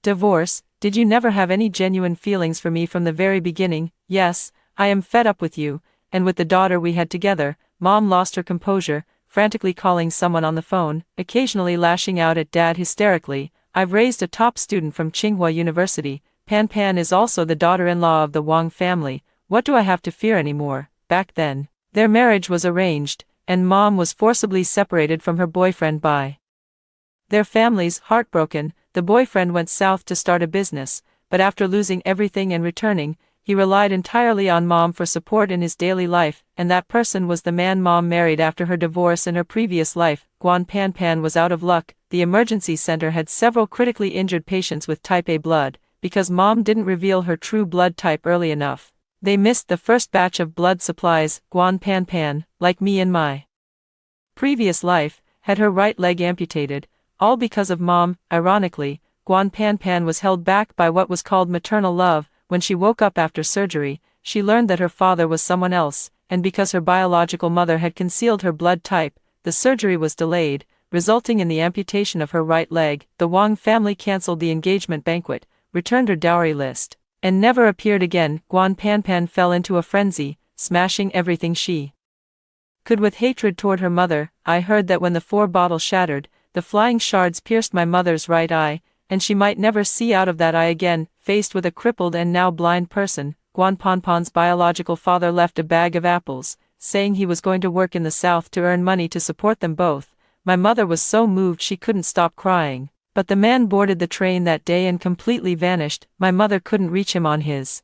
divorce. Did you never have any genuine feelings for me from the very beginning? Yes, I am fed up with you, and with the daughter we had together. Mom lost her composure, frantically calling someone on the phone, occasionally lashing out at Dad hysterically. I've raised a top student from Tsinghua University. Pan Pan is also the daughter-in-law of the Wang family. What do I have to fear anymore? Back then, their marriage was arranged, and Mom was forcibly separated from her boyfriend by their families. Heartbroken, the boyfriend went south to start a business, but after losing everything and returning, he relied entirely on Mom for support in his daily life, and that person was the man Mom married after her divorce in her previous life. Guan Panpan was out of luck. The emergency center had several critically injured patients with type A blood. Because Mom didn't reveal her true blood type early enough, they missed the first batch of blood supplies. Guan Panpan, like me in my previous life, had her right leg amputated, all because of Mom. Ironically, Guan Panpan was held back by what was called maternal love. When she woke up after surgery, she learned that her father was someone else, and because her biological mother had concealed her blood type, the surgery was delayed, resulting in the amputation of her right leg. The Wang family cancelled the engagement banquet, returned her dowry list, and never appeared again. Guan Panpan fell into a frenzy, smashing everything she could with hatred toward her mother. I heard that when the 4 bottle shattered, the flying shards pierced my mother's right eye, and she might never see out of that eye again. Faced with a crippled and now blind person, Guan Panpan's biological father left a bag of apples, saying he was going to work in the south to earn money to support them both. My mother was so moved she couldn't stop crying. But the man boarded the train that day and completely vanished. My mother couldn't reach him on his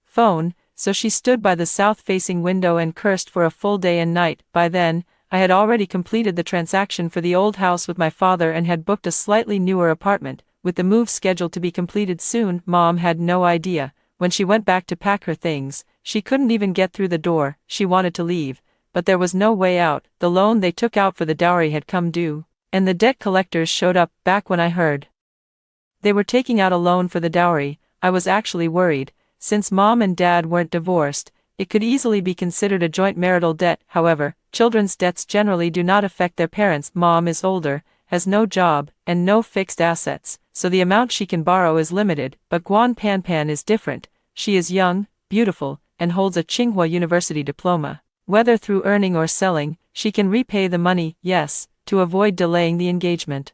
phone, so she stood by the south-facing window and cursed for a full day and night. By then, I had already completed the transaction for the old house with my father and had booked a slightly newer apartment, with the move scheduled to be completed soon. Mom had no idea. When she went back to pack her things, she couldn't even get through the door. She wanted to leave, but there was no way out. The loan they took out for the dowry had come due, and the debt collectors showed up. Back when I heard they were taking out a loan for the dowry, I was actually worried. Since Mom and Dad weren't divorced, it could easily be considered a joint marital debt. However, children's debts generally do not affect their parents. Mom is older, has no job, and no fixed assets, so the amount she can borrow is limited. But Guan Panpan is different. She is young, beautiful, and holds a Tsinghua University diploma. Whether through earning or selling, she can repay the money, yes, to avoid delaying the engagement,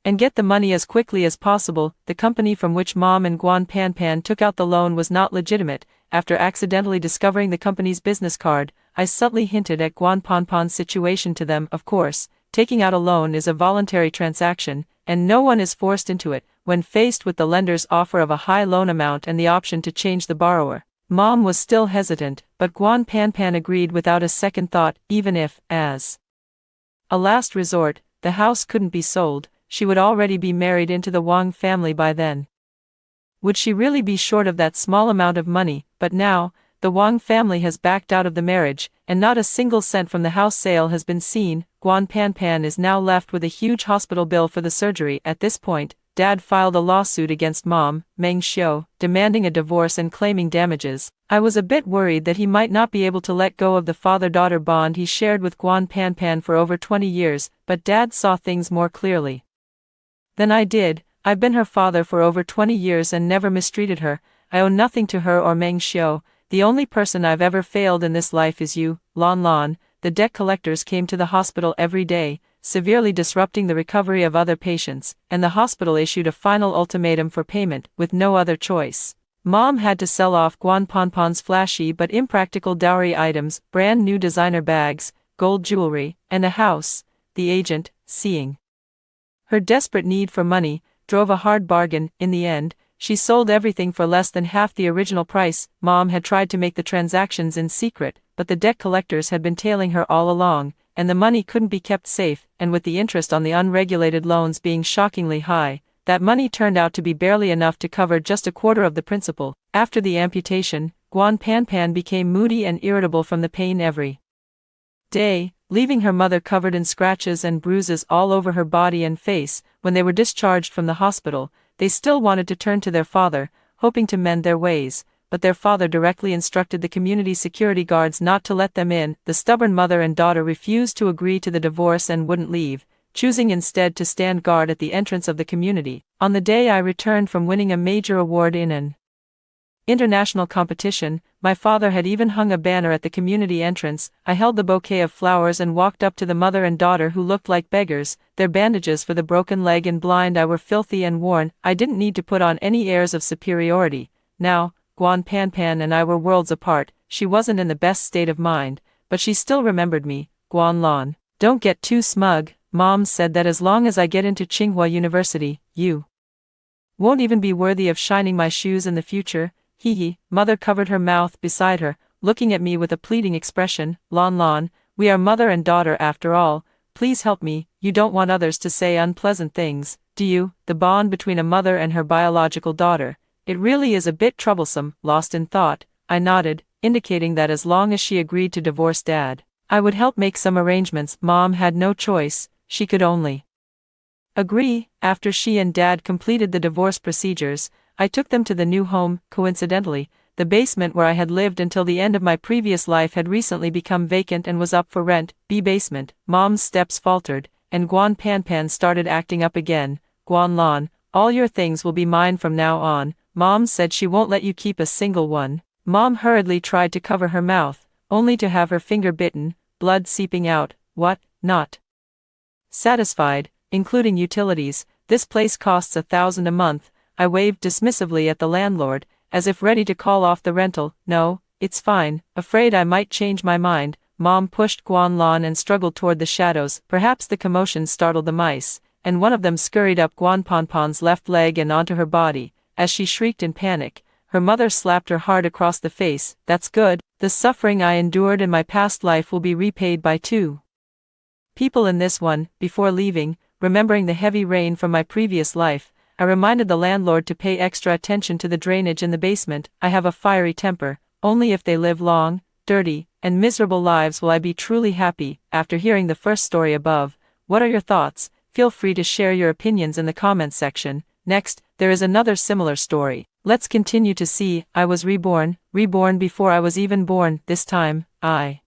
and get the money as quickly as possible. The company from which Mom and Guan Panpan took out the loan was not legitimate. After accidentally discovering the company's business card, I subtly hinted at Guan Panpan's situation to them. Of course, taking out a loan is a voluntary transaction, and no one is forced into it. When faced with the lender's offer of a high loan amount and the option to change the borrower, Mom was still hesitant, but Guan Panpan agreed without a second thought. Even if, as a last resort, the house couldn't be sold, she would already be married into the Wang family by then. Would she really be short of that small amount of money? But now, the Wang family has backed out of the marriage, and not a single cent from the house sale has been seen. Guan Panpan is now left with a huge hospital bill for the surgery. At this point, Dad filed a lawsuit against Mom, Meng Xiu, demanding a divorce and claiming damages. I was a bit worried that he might not be able to let go of the father-daughter bond he shared with Guan Panpan for over 20 years, but Dad saw things more clearly than I did. I've been her father for over 20 years and never mistreated her. I owe nothing to her or Meng Xiu. The only person I've ever failed in this life is you, Lon Lon. The debt collectors came to the hospital every day, severely disrupting the recovery of other patients, and the hospital issued a final ultimatum for payment, with no other choice. Mom had to sell off Guan Ponpon's flashy but impractical dowry items, brand new designer bags, gold jewelry, and a house. The agent, seeing her desperate need for money, drove a hard bargain. In the end, she sold everything for less than half the original price. Mom had tried to make the transactions in secret, but the debt collectors had been tailing her all along, and the money couldn't be kept safe, and with the interest on the unregulated loans being shockingly high, that money turned out to be barely enough to cover just a quarter of the principal. After the amputation, Guan Panpan became moody and irritable from the pain every day, leaving her mother covered in scratches and bruises all over her body and face. When they were discharged from the hospital, they still wanted to turn to their father, hoping to mend their ways, but their father directly instructed the community security guards not to let them in. The stubborn mother and daughter refused to agree to the divorce and wouldn't leave, choosing instead to stand guard at the entrance of the community. On the day I returned from winning a major award in an international competition, my father had even hung a banner at the community entrance. I held the bouquet of flowers and walked up to the mother and daughter, who looked like beggars. Their bandages for the broken leg and blind eye were filthy and worn. I didn't need to put on any airs of superiority. Now, Guan Panpan and I were worlds apart. She wasn't in the best state of mind, but she still remembered me. Guan Lan, don't get too smug. Mom said that as long as I get into Tsinghua University, you won't even be worthy of shining my shoes in the future. Hee hee. Mother covered her mouth beside her, looking at me with a pleading expression. Lan Lan, we are mother and daughter after all. Please help me. You don't want others to say unpleasant things, do you? The bond between a mother and her biological daughter. It really is a bit troublesome. Lost in thought, I nodded, indicating that as long as she agreed to divorce Dad, I would help make some arrangements. Mom had no choice. She could only agree. After she and Dad completed the divorce procedures, I took them to the new home. Coincidentally, the basement where I had lived until the end of my previous life had recently become vacant and was up for rent. Basement. Mom's steps faltered, and Guan Panpan started acting up again. Guan Lan, all your things will be mine from now on. Mom said she won't let you keep a single one. Mom hurriedly tried to cover her mouth, only to have her finger bitten, blood seeping out. What? Not satisfied, including utilities. This place costs 1,000 a month. I waved dismissively at the landlord, as if ready to call off the rental. No, it's fine. Afraid I might change my mind. Mom pushed Guan Lan and struggled toward the shadows. Perhaps the commotion startled the mice, and one of them scurried up Guan Ponpon's left leg and onto her body. As she shrieked in panic, her mother slapped her hard across the face. That's good. The suffering I endured in my past life will be repaid by two people in this one. Before leaving, remembering the heavy rain from my previous life, I reminded the landlord to pay extra attention to the drainage in the basement. I have a fiery temper. Only if they live long, dirty, and miserable lives will I be truly happy. After hearing the first story above, what are your thoughts? Feel free to share your opinions in the comments section. Next, there is another similar story. Let's continue to see. I was reborn before I was even born. This time, I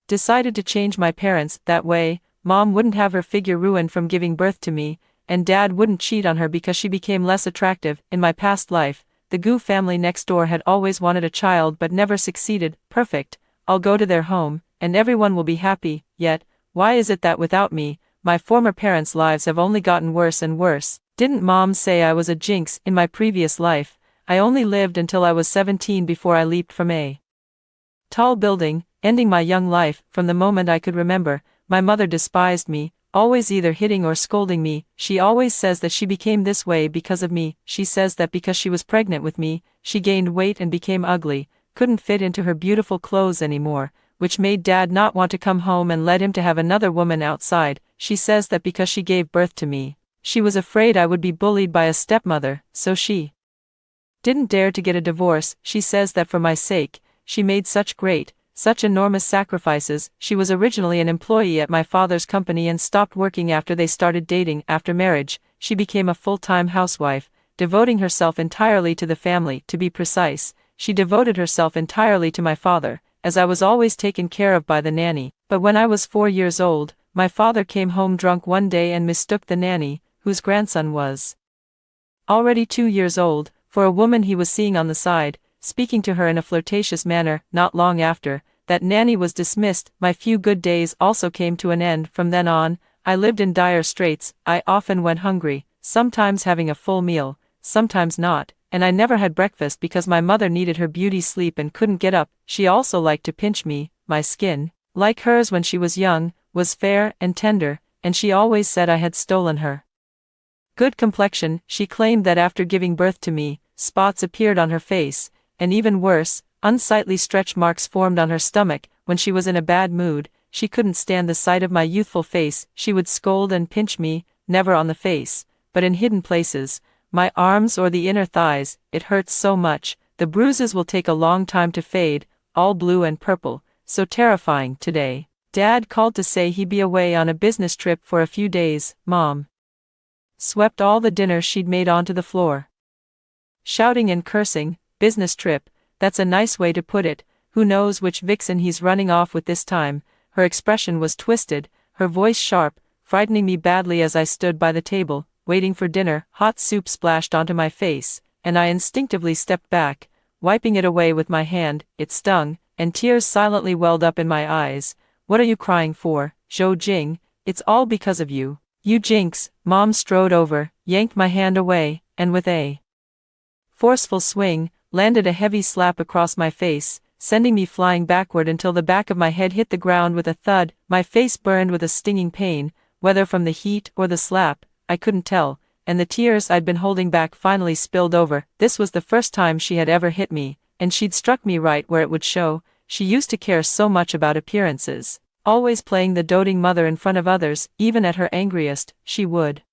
decided to change my parents. That way, Mom wouldn't have her figure ruined from giving birth to me, and Dad wouldn't cheat on her because she became less attractive. In my past life, the Gu family next door had always wanted a child but never succeeded. Perfect. I'll go to their home, and everyone will be happy. Yet, why is it that without me, my former parents' lives have only gotten worse and worse? Didn't Mom say I was a jinx? In my previous life, I only lived until I was 17 before I leaped from a tall building, ending my young life. From the moment I could remember, my mother despised me, always either hitting or scolding me. She always says that she became this way because of me. She says that because she was pregnant with me, she gained weight and became ugly, couldn't fit into her beautiful clothes anymore, which made Dad not want to come home and led him to have another woman outside. She says that because she gave birth to me, she was afraid I would be bullied by a stepmother, so she didn't dare to get a divorce. She says that for my sake, she made such enormous sacrifices. She was originally an employee at my father's company and stopped working after they started dating. After marriage, she became a full-time housewife, devoting herself entirely to the family. To be precise, she devoted herself entirely to my father, as I was always taken care of by the nanny. But when I was 4 years old, my father came home drunk one day and mistook the nanny, whose grandson was already 2 years old, for a woman he was seeing on the side, speaking to her in a flirtatious manner. Not long after, that nanny was dismissed. My few good days also came to an end. From then on, I lived in dire straits. I often went hungry, sometimes having a full meal, sometimes not, and I never had breakfast because my mother needed her beauty sleep and couldn't get up. She also liked to pinch me. My skin, like hers when she was young, was fair and tender, and she always said I had stolen her good complexion. She claimed that after giving birth to me, spots appeared on her face, and even worse, unsightly stretch marks formed on her stomach. When she was in a bad mood, she couldn't stand the sight of my youthful face. She would scold and pinch me, never on the face, but in hidden places, my arms or the inner thighs. It hurts so much, the bruises will take a long time to fade, all blue and purple, so terrifying. Today, Dad called to say he'd be away on a business trip for a few days. Mom swept all the dinner she'd made onto the floor, shouting and cursing. Business trip, that's a nice way to put it. Who knows which vixen he's running off with this time. Her expression was twisted, her voice sharp, frightening me badly as I stood by the table, waiting for dinner. Hot soup splashed onto my face, and I instinctively stepped back, wiping it away with my hand. It stung, and tears silently welled up in my eyes. What are you crying for, Zhou Jing? It's all because of you. You jinx. Mom strode over, yanked my hand away, and with a forceful swing, landed a heavy slap across my face, sending me flying backward until the back of my head hit the ground with a thud. My face burned with a stinging pain, whether from the heat or the slap, I couldn't tell, and the tears I'd been holding back finally spilled over. This was the first time she had ever hit me, and she'd struck me right where it would show. She used to care so much about appearances, always playing the doting mother in front of others. Even at her angriest, she would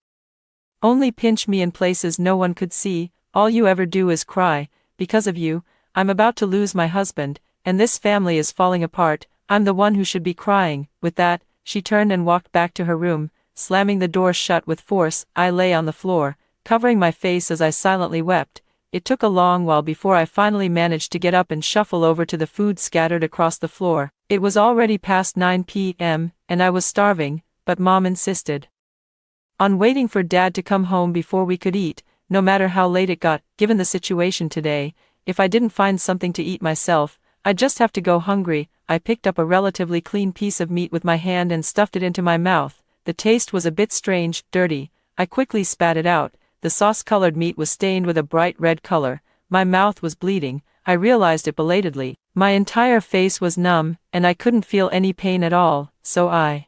only pinch me in places no one could see. All you ever do is cry. Because of you, I'm about to lose my husband, and this family is falling apart. I'm the one who should be crying. With that, she turned and walked back to her room, slamming the door shut with force. I lay on the floor, covering my face as I silently wept. It took a long while before I finally managed to get up and shuffle over to the food scattered across the floor. It was already past 9 p.m., and I was starving, but Mom insisted on waiting for Dad to come home before we could eat, no matter how late it got. Given the situation today, if I didn't find something to eat myself, I'd just have to go hungry. I picked up a relatively clean piece of meat with my hand and stuffed it into my mouth. The taste was a bit strange, dirty. I quickly spat it out. The sauce-colored meat was stained with a bright red color. My mouth was bleeding. I realized it belatedly. My entire face was numb, and I couldn't feel any pain at all, so I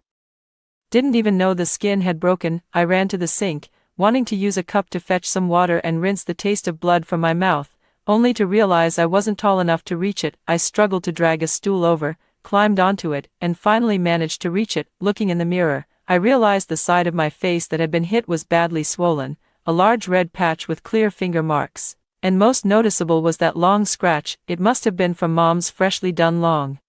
didn't even know the skin had broken. I ran to the sink, wanting to use a cup to fetch some water and rinse the taste of blood from my mouth, only to realize I wasn't tall enough to reach it. I struggled to drag a stool over, climbed onto it, and finally managed to reach it. Looking in the mirror, I realized the side of my face that had been hit was badly swollen, a large red patch with clear finger marks, and most noticeable was that long scratch. It must have been from Mom's freshly done long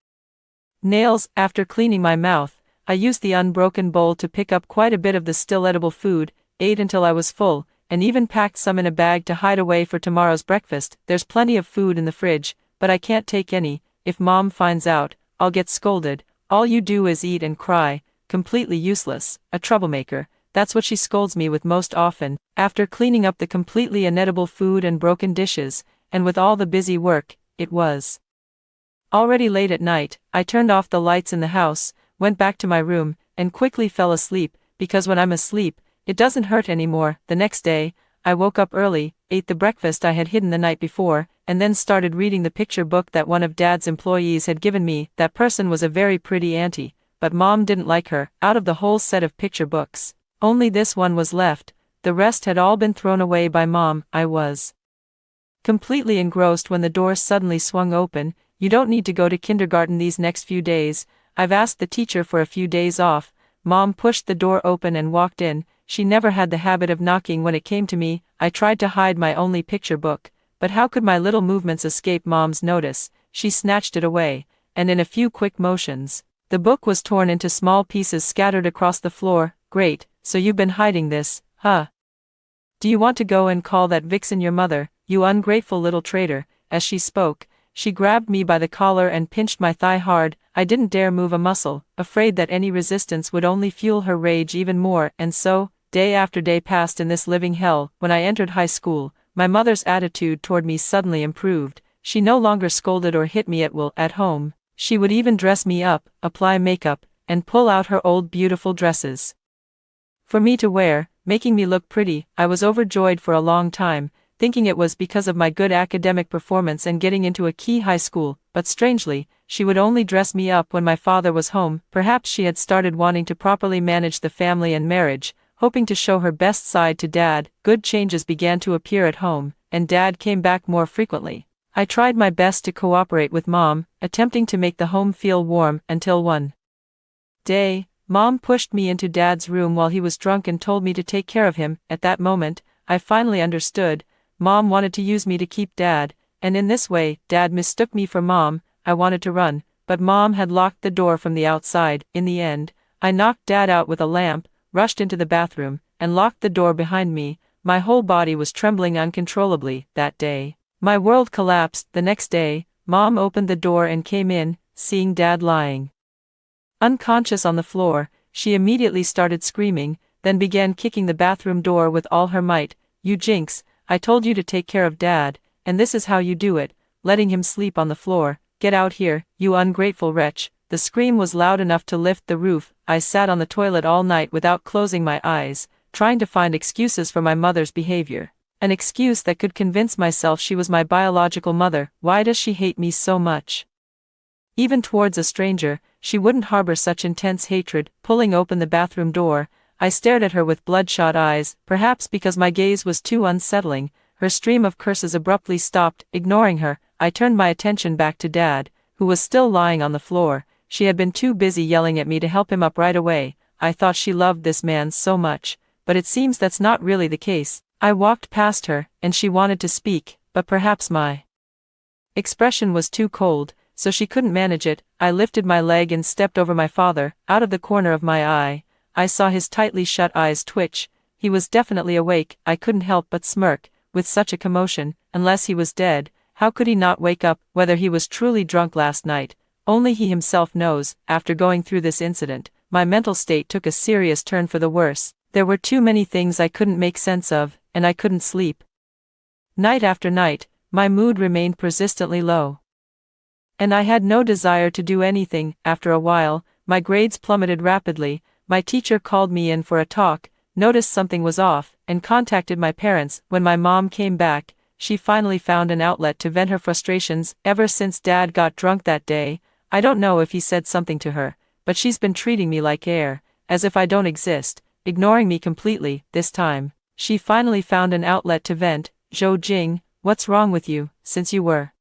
nails. After cleaning my mouth, I used the unbroken bowl to pick up quite a bit of the still edible food, ate until I was full, and even packed some in a bag to hide away for tomorrow's breakfast. There's plenty of food in the fridge, but I can't take any. If Mom finds out, I'll get scolded. All you do is eat and cry, completely useless, a troublemaker. That's what she scolds me with most often. After cleaning up the completely inedible food and broken dishes, and with all the busy work, it was already late at night. I turned off the lights in the house, went back to my room, and quickly fell asleep, because when I'm asleep, it doesn't hurt anymore. The next day, I woke up early, ate the breakfast I had hidden the night before, and then started reading the picture book that one of Dad's employees had given me. That person was a very pretty auntie, but Mom didn't like her. Out of the whole set of picture books, only this one was left. The rest had all been thrown away by Mom. I was completely engrossed when the door suddenly swung open. You don't need to go to kindergarten these next few days. I've asked the teacher for a few days off. Mom pushed the door open and walked in. She never had the habit of knocking when it came to me. I tried to hide my only picture book, but how could my little movements escape Mom's notice? She snatched it away, and in a few quick motions, the book was torn into small pieces scattered across the floor. Great, so you've been hiding this, huh? Do you want to go and call that vixen your mother, you ungrateful little traitor? As she spoke, she grabbed me by the collar and pinched my thigh hard. I didn't dare move a muscle, afraid that any resistance would only fuel her rage even more. And so, day after day passed in this living hell. When I entered high school, my mother's attitude toward me suddenly improved. She no longer scolded or hit me at will. At home, she would even dress me up, apply makeup, and pull out her old beautiful dresses. for me to wear, making me look pretty. I was overjoyed for a long time, thinking it was because of my good academic performance and getting into a key high school, but strangely, she would only dress me up when my father was home. Perhaps she had started wanting to properly manage the family and marriage, hoping to show her best side to Dad. Good changes began to appear at home, and Dad came back more frequently. I tried my best to cooperate with Mom, attempting to make the home feel warm, until one day, Mom pushed me into Dad's room while he was drunk and told me to take care of him. At that moment, I finally understood. Mom wanted to use me to keep Dad, and in this way, Dad mistook me for Mom. I wanted to run, but Mom had locked the door from the outside. In the end, I knocked Dad out with a lamp, rushed into the bathroom, and locked the door behind me. My whole body was trembling uncontrollably. That day, my world collapsed. The next day, Mom opened the door and came in, seeing Dad lying unconscious on the floor. She immediately started screaming, then began kicking the bathroom door with all her might. "You jinx, I told you to take care of Dad, and this is how you do it, letting him sleep on the floor. Get out here, you ungrateful wretch." The scream was loud enough to lift the roof. I sat on the toilet all night without closing my eyes, trying to find excuses for my mother's behavior. An excuse that could convince myself she was my biological mother. Why does she hate me so much? Even towards a stranger, she wouldn't harbor such intense hatred. Pulling open the bathroom door, I stared at her with bloodshot eyes. Perhaps because my gaze was too unsettling, her stream of curses abruptly stopped. Ignoring her, I turned my attention back to Dad, who was still lying on the floor. She had been too busy yelling at me to help him up right away. I thought she loved this man so much, but it seems that's not really the case. I walked past her, and she wanted to speak, but perhaps my expression was too cold, so she couldn't manage it. I lifted my leg and stepped over my father. Out of the corner of my eye, I saw his tightly shut eyes twitch. He was definitely awake. I couldn't help but smirk. With such a commotion, unless he was dead, how could he not wake up? Whether he was truly drunk last night, only he himself knows. After going through this incident, my mental state took a serious turn for the worse. There were too many things I couldn't make sense of, and I couldn't sleep. Night after night, my mood remained persistently low, and I had no desire to do anything. After a while, my grades plummeted rapidly. My teacher called me in for a talk, noticed something was off, and contacted my parents. When my mom came back, she finally found an outlet to vent her frustrations. Ever since Dad got drunk that day, I don't know if he said something to her, but she's been treating me like air, as if I don't exist, ignoring me completely. This time, she finally found an outlet to vent. "Zhou Jing, what's wrong with you? Since you were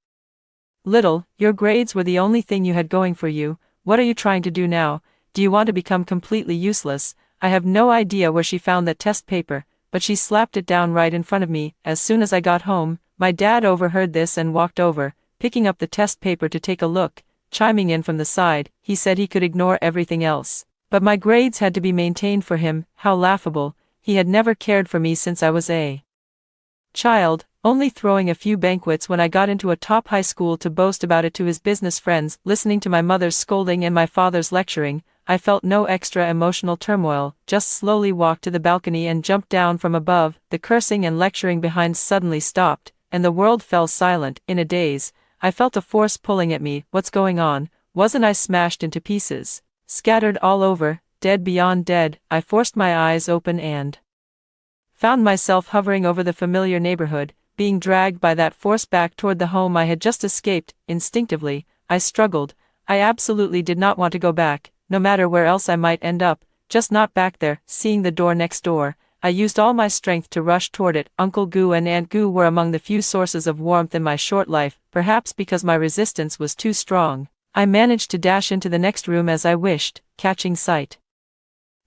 little, your grades were the only thing you had going for you. What are you trying to do now? Do you want to become completely useless?" I have no idea where she found that test paper, but she slapped it down right in front of me. As soon as I got home, my dad overheard this and walked over, picking up the test paper to take a look. Chiming in from the side, he said he could ignore everything else, but my grades had to be maintained for him. How laughable. He had never cared for me since I was a child, only throwing a few banquets when I got into a top high school to boast about it to his business friends. Listening to my mother's scolding and my father's lecturing, I felt no extra emotional turmoil, just slowly walked to the balcony and jumped down from above. The cursing and lecturing behind suddenly stopped, and the world fell silent. In a daze, I felt a force pulling at me. What's going on? Wasn't I smashed into pieces? Scattered all over, dead beyond dead? I forced my eyes open and found myself hovering over the familiar neighborhood, being dragged by that force back toward the home I had just escaped. Instinctively, I struggled. I absolutely did not want to go back, no matter where else I might end up, just not back there. Seeing the door next door, I used all my strength to rush toward it. Uncle Gu and Aunt Gu were among the few sources of warmth in my short life. Perhaps because my resistance was too strong, I managed to dash into the next room as I wished, catching sight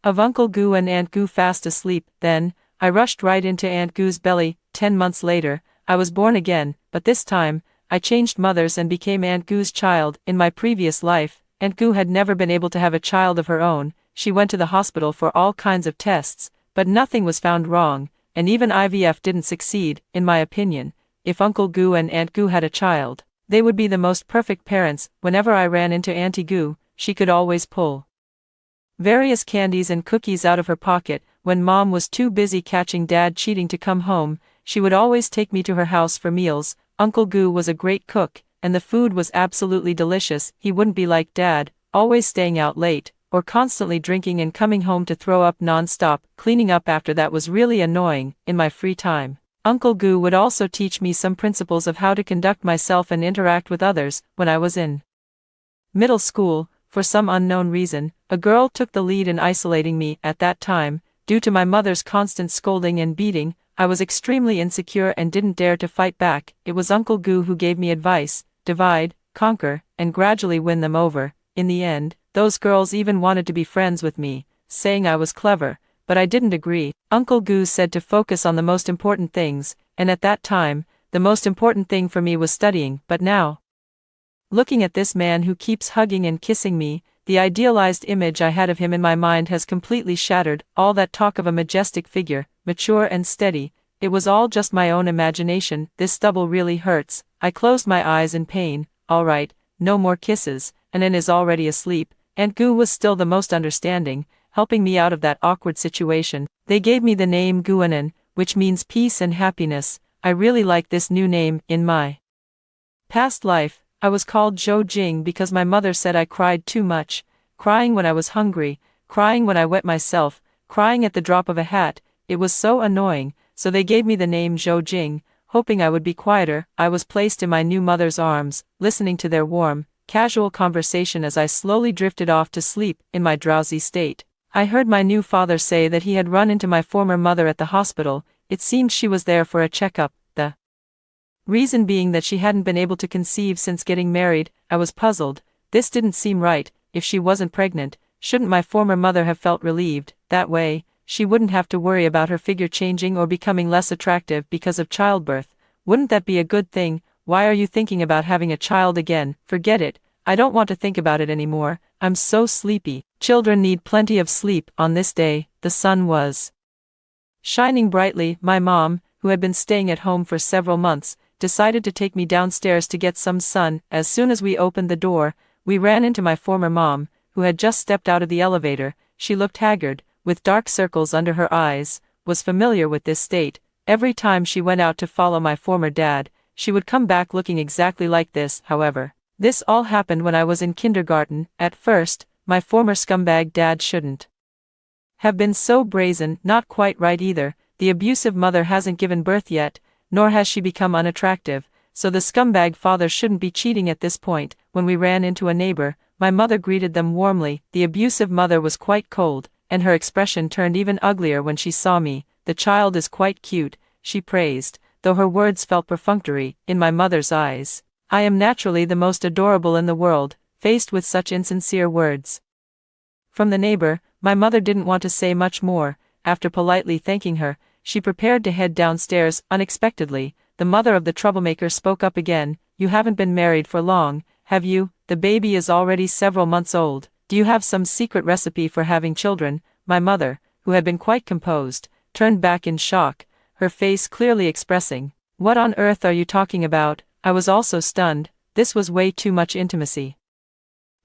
of Uncle Gu and Aunt Gu fast asleep. Then, I rushed right into Aunt Gu's belly. 10 months later, I was born again, but this time, I changed mothers and became Aunt Gu's child. In my previous life, Aunt Gu had never been able to have a child of her own. She went to the hospital for all kinds of tests, but nothing was found wrong, and even IVF didn't succeed. In my opinion, if Uncle Gu and Aunt Gu had a child, they would be the most perfect parents. Whenever I ran into Auntie Gu, she could always pull various candies and cookies out of her pocket. When Mom was too busy catching Dad cheating to come home, she would always take me to her house for meals. Uncle Gu was a great cook, and the food was absolutely delicious. He wouldn't be like Dad, always staying out late, or constantly drinking and coming home to throw up non-stop. Cleaning up after that was really annoying. In my free time, Uncle Gu would also teach me some principles of how to conduct myself and interact with others. When I was in middle school, for some unknown reason, a girl took the lead in isolating me. At that time, due to my mother's constant scolding and beating, I was extremely insecure and didn't dare to fight back. It was Uncle Gu who gave me advice: divide, conquer, and gradually win them over. In the end, those girls even wanted to be friends with me, saying I was clever, but I didn't agree. Uncle Gu said to focus on the most important things, and at that time, the most important thing for me was studying. But now, looking at this man who keeps hugging and kissing me, the idealized image I had of him in my mind has completely shattered. All that talk of a majestic figure, mature and steady, it was all just my own imagination. This stubble really hurts. I closed my eyes in pain. All right, no more kisses. Anan is already asleep. Aunt Gu was still the most understanding, helping me out of that awkward situation. They gave me the name Guanan, which means peace and happiness. I really like this new name. In my past life, I was called Zhou Jing because my mother said I cried too much, crying when I was hungry, crying when I wet myself, crying at the drop of a hat. It was so annoying, so they gave me the name Zhou Jing, hoping I would be quieter. I was placed in my new mother's arms, listening to their warm, casual conversation as I slowly drifted off to sleep. In my drowsy state, I heard my new father say that he had run into my former mother at the hospital. It seemed she was there for a checkup, the reason being that she hadn't been able to conceive since getting married. I was puzzled. This didn't seem right. If she wasn't pregnant, shouldn't my former mother have felt relieved? That way, she wouldn't have to worry about her figure changing or becoming less attractive because of childbirth. Wouldn't that be a good thing? Why are you thinking about having a child again? Forget it. I don't want to think about it anymore. I'm so sleepy. Children need plenty of sleep. On this day, the sun was shining brightly. My mom, who had been staying at home for several months, decided to take me downstairs to get some sun. As soon as we opened the door, we ran into my former mom, who had just stepped out of the elevator. She looked haggard, with dark circles under her eyes, was familiar with this state. Every time she went out to follow my former dad, she would come back looking exactly like this. However, this all happened when I was in kindergarten. At first, my former scumbag dad shouldn't have been so brazen. Not quite right either. The abusive mother hasn't given birth yet, nor has she become unattractive, so the scumbag father shouldn't be cheating at this point. When we ran into a neighbor, my mother greeted them warmly. The abusive mother was quite cold, and her expression turned even uglier when she saw me. The child is quite cute, she praised, though her words felt perfunctory. In my mother's eyes, I am naturally the most adorable in the world. Faced with such insincere words from the neighbor, my mother didn't want to say much more. After politely thanking her, she prepared to head downstairs. Unexpectedly, the mother of the troublemaker spoke up again. You haven't been married for long, have you? The baby is already several months old. Do you have some secret recipe for having children? My mother, who had been quite composed, turned back in shock, her face clearly expressing, "What on earth are you talking about?" I was also stunned. This was way too much intimacy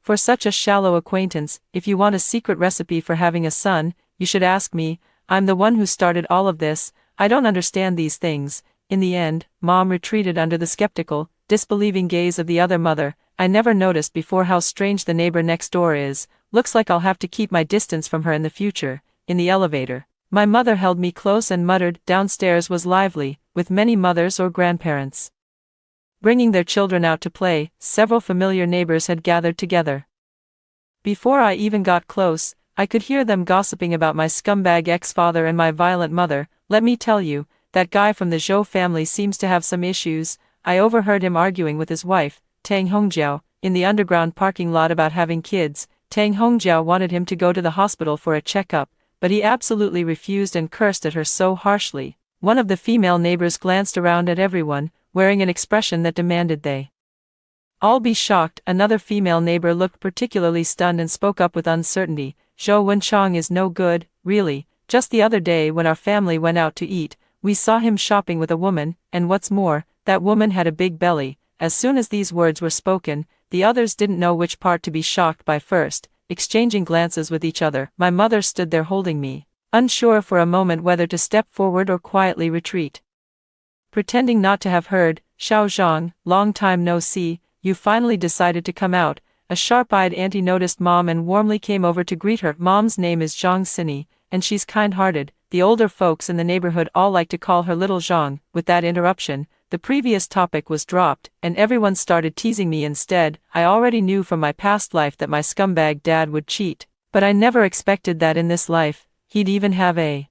for such a shallow acquaintance. If you want a secret recipe for having a son, you should ask me. I'm the one who started all of this. I don't understand these things. In the end, Mom retreated under the skeptical, disbelieving gaze of the other mother. I never noticed before how strange the neighbor next door is. Looks like I'll have to keep my distance from her in the future. In the elevator, my mother held me close and muttered. Downstairs was lively, with many mothers or grandparents bringing their children out to play. Several familiar neighbors had gathered together. Before I even got close, I could hear them gossiping about my scumbag ex-father and my violent mother. Let me tell you, that guy from the Zhou family seems to have some issues. I overheard him arguing with his wife, Tang Hongjiao, in the underground parking lot about having kids. Tang Hongjiao wanted him to go to the hospital for a checkup, but he absolutely refused and cursed at her so harshly. One of the female neighbors glanced around at everyone, wearing an expression that demanded they all be shocked. Another female neighbor looked particularly stunned and spoke up with uncertainty. Zhou Wenchang is no good, really. Just the other day when our family went out to eat, we saw him shopping with a woman, and what's more, that woman had a big belly. As soon as these words were spoken, the others didn't know which part to be shocked by first, exchanging glances with each other. My mother stood there holding me, unsure for a moment whether to step forward or quietly retreat. Pretending not to have heard, Xiao Zhang, long time no see, you finally decided to come out. A sharp-eyed auntie noticed Mom and warmly came over to greet her. Mom's name is Zhang Sini, and she's kind-hearted. The older folks in the neighborhood all like to call her Little Zhang. With that interruption, the previous topic was dropped, and everyone started teasing me instead. I already knew from my past life that my scumbag dad would cheat, but I never expected that in this life, he'd even have a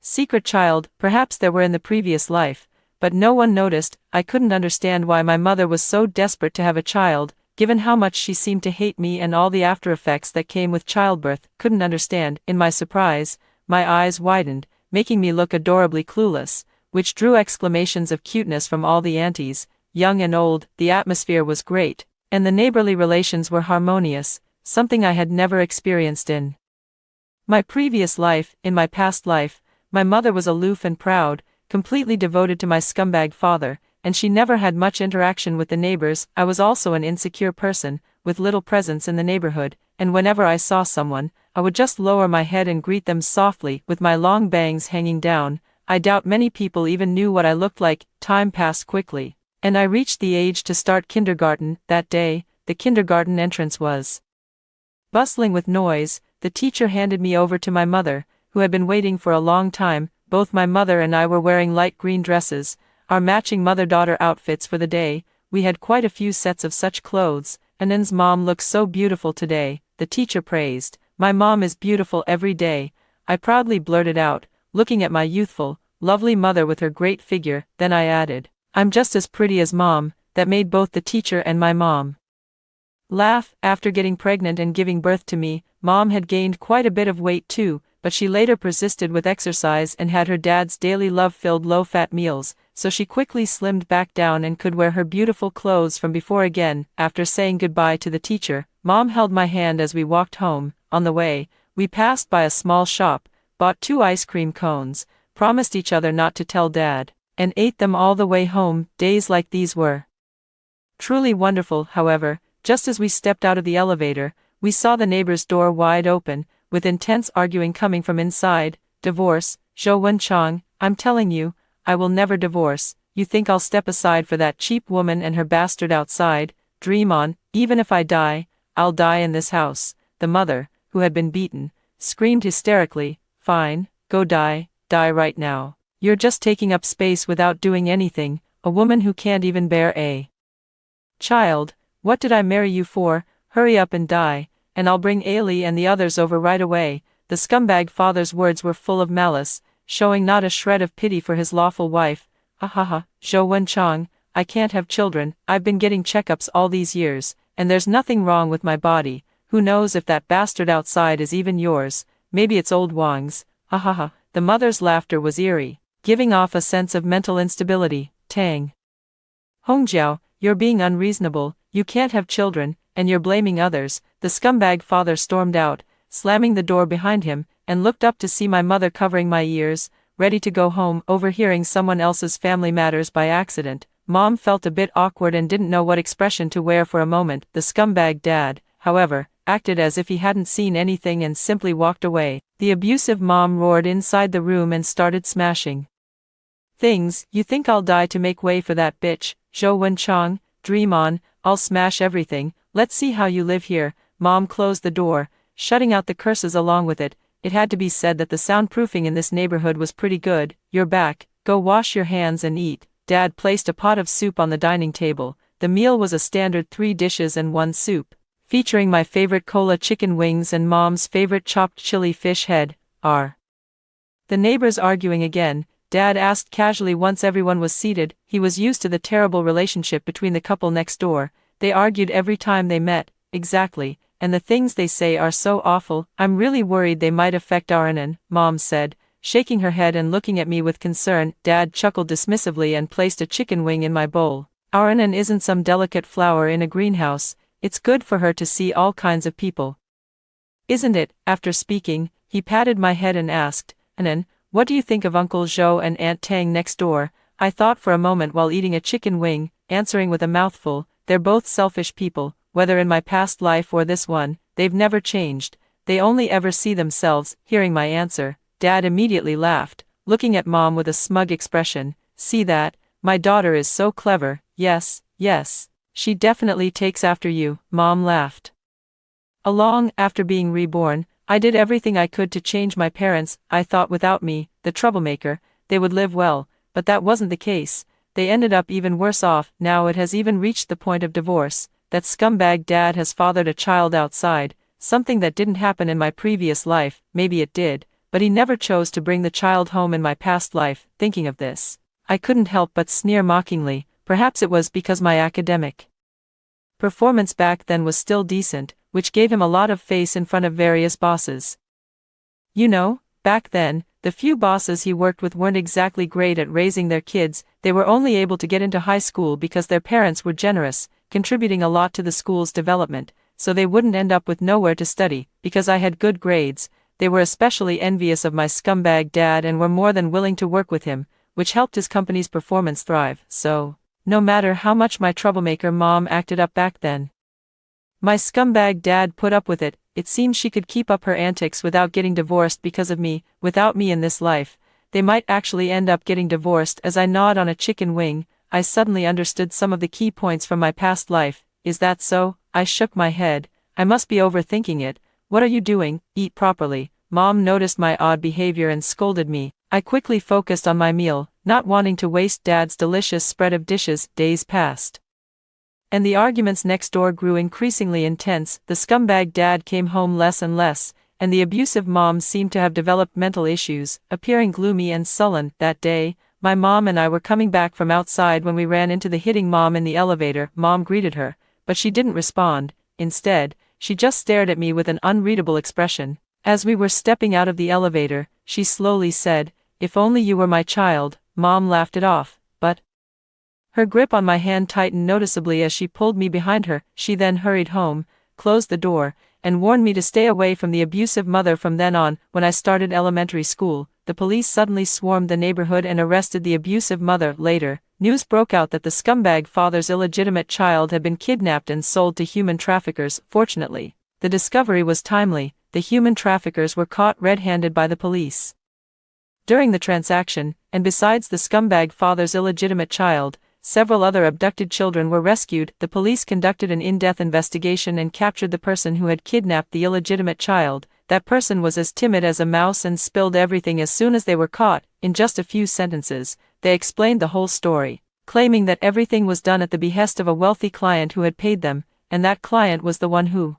secret child. Perhaps there were in the previous life, but no one noticed. I couldn't understand why my mother was so desperate to have a child, given how much she seemed to hate me and all the after-effects that came with childbirth. Couldn't understand. In my surprise, my eyes widened, making me look adorably clueless, which drew exclamations of cuteness from all the aunties, young and old. The atmosphere was great, and the neighborly relations were harmonious, something I had never experienced in my previous life. In my past life, my mother was aloof and proud, completely devoted to my scumbag father, and she never had much interaction with the neighbors. I was also an insecure person, with little presence in the neighborhood, and whenever I saw someone, I would just lower my head and greet them softly, with my long bangs hanging down. I doubt many people even knew what I looked like. Time passed quickly, and I reached the age to start kindergarten. That day, the kindergarten entrance was bustling with noise. The teacher handed me over to my mother, who had been waiting for a long time. Both my mother and I were wearing light green dresses, our matching mother-daughter outfits for the day. We had quite a few sets of such clothes. Anan's mom looks so beautiful today, the teacher praised. My mom is beautiful every day, I proudly blurted out, looking at my youthful, lovely mother with her great figure. Then I added, I'm just as pretty as Mom. That made both the teacher and my mom laugh. After getting pregnant and giving birth to me, Mom had gained quite a bit of weight too, but she later persisted with exercise and had her dad's daily love-filled low-fat meals, so she quickly slimmed back down and could wear her beautiful clothes from before again. After saying goodbye to the teacher, Mom held my hand as we walked home. On the way, we passed by a small shop, bought 2 ice cream cones, promised each other not to tell Dad, and ate them all the way home. Days like these were truly wonderful. However, just as we stepped out of the elevator, we saw the neighbor's door wide open, with intense arguing coming from inside. Divorce, Zhou Wenchang, I'm telling you, I will never divorce. You think I'll step aside for that cheap woman and her bastard outside? Dream on. Even if I die, I'll die in this house. The mother, who had been beaten, screamed hysterically. Fine, go die right now. You're just taking up space without doing anything, a woman who can't even bear a child. What did I marry you for? Hurry up and die, and I'll bring Ailey and the others over right away. The scumbag father's words were full of malice, showing not a shred of pity for his lawful wife. Ahaha, Zhou Wenchang, I can't have children. I've been getting checkups all these years, and there's nothing wrong with my body. Who knows if that bastard outside is even yours? Maybe it's old Wang's. Ahaha. The mother's laughter was eerie, giving off a sense of mental instability. Tang Hongjiao, you're being unreasonable. You can't have children, and you're blaming others. The scumbag father stormed out, slamming the door behind him, and looked up to see my mother covering my ears, ready to go home. Overhearing someone else's family matters by accident, Mom felt a bit awkward and didn't know what expression to wear for a moment. The scumbag dad, however, acted as if he hadn't seen anything and simply walked away. The abusive mom roared inside the room and started smashing things. You think I'll die to make way for that bitch, Zhou Wenchang? Dream on, I'll smash everything. Let's see how you live here. Mom closed the door, shutting out the curses along with it. It had to be said that the soundproofing in this neighborhood was pretty good. You're back, go wash your hands and eat. Dad placed a pot of soup on the dining table. The meal was a standard 3 dishes and 1 soup, featuring my favorite cola chicken wings and Mom's favorite chopped chili fish head. Are the neighbors arguing again? Dad asked casually once everyone was seated. He was used to the terrible relationship between the couple next door. They argued every time they met. Exactly, and the things they say are so awful. I'm really worried they might affect Aranan, Mom said, shaking her head and looking at me with concern. Dad chuckled dismissively and placed a chicken wing in my bowl. Aranan isn't some delicate flower in a greenhouse. It's good for her to see all kinds of people, isn't it? After speaking, he patted my head and asked, Anan, what do you think of Uncle Zhou and Aunt Tang next door? I thought for a moment while eating a chicken wing, answering with a mouthful, they're both selfish people, whether in my past life or this one, they've never changed, they only ever see themselves. Hearing my answer, Dad immediately laughed, looking at Mom with a smug expression. See that? My daughter is so clever. Yes, She definitely takes after you, Mom laughed. Along after being reborn, I did everything I could to change my parents. I thought without me, the troublemaker, they would live well, but that wasn't the case. They ended up even worse off. Now it has even reached the point of divorce. That scumbag dad has fathered a child outside, something that didn't happen in my previous life. Maybe it did, but he never chose to bring the child home in my past life. Thinking of this, I couldn't help but sneer mockingly. Perhaps it was because my academic performance back then was still decent, which gave him a lot of face in front of various bosses. You know, back then, the few bosses he worked with weren't exactly great at raising their kids. They were only able to get into high school because their parents were generous, contributing a lot to the school's development, so they wouldn't end up with nowhere to study. Because I had good grades, they were especially envious of my scumbag dad and were more than willing to work with him, which helped his company's performance thrive. So, no matter how much my troublemaker mom acted up back then, my scumbag dad put up with it. It seemed she could keep up her antics without getting divorced because of me. Without me in this life, they might actually end up getting divorced. As I gnawed on a chicken wing, I suddenly understood some of the key points from my past life. Is that so? I shook my head. I must be overthinking it. What are you doing? Eat properly. Mom noticed my odd behavior and scolded me. I quickly focused on my meal, not wanting to waste Dad's delicious spread of dishes. Days passed, and the arguments next door grew increasingly intense. The scumbag dad came home less and less, and the abusive mom seemed to have developed mental issues, appearing gloomy and sullen. That day, my mom and I were coming back from outside when we ran into the hitting mom in the elevator. Mom greeted her, but she didn't respond. Instead, she just stared at me with an unreadable expression. As we were stepping out of the elevator, she slowly said, "If only you were my child." Mom laughed it off, but her grip on my hand tightened noticeably as she pulled me behind her. She then hurried home, closed the door, and warned me to stay away from the abusive mother. From then on, when I started elementary school, the police suddenly swarmed the neighborhood and arrested the abusive mother. Later, news broke out that the scumbag father's illegitimate child had been kidnapped and sold to human traffickers. Fortunately, the discovery was timely. The human traffickers were caught red-handed by the police during the transaction, and besides the scumbag father's illegitimate child, several other abducted children were rescued. The police conducted an in-depth investigation and captured the person who had kidnapped the illegitimate child. That person was as timid as a mouse and spilled everything as soon as they were caught. In just a few sentences, they explained the whole story, claiming that everything was done at the behest of a wealthy client who had paid them, and that client was the one who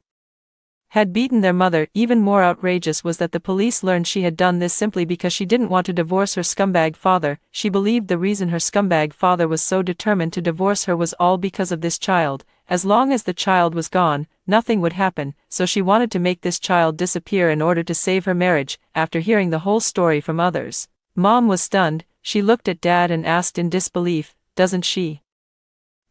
had beaten their mother. Even more outrageous was that the police learned she had done this simply because she didn't want to divorce her scumbag father. She believed the reason her scumbag father was so determined to divorce her was all because of this child. As long as the child was gone, nothing would happen, so she wanted to make this child disappear in order to save her marriage. After hearing the whole story from others, Mom was stunned. She looked at Dad and asked in disbelief, "Doesn't she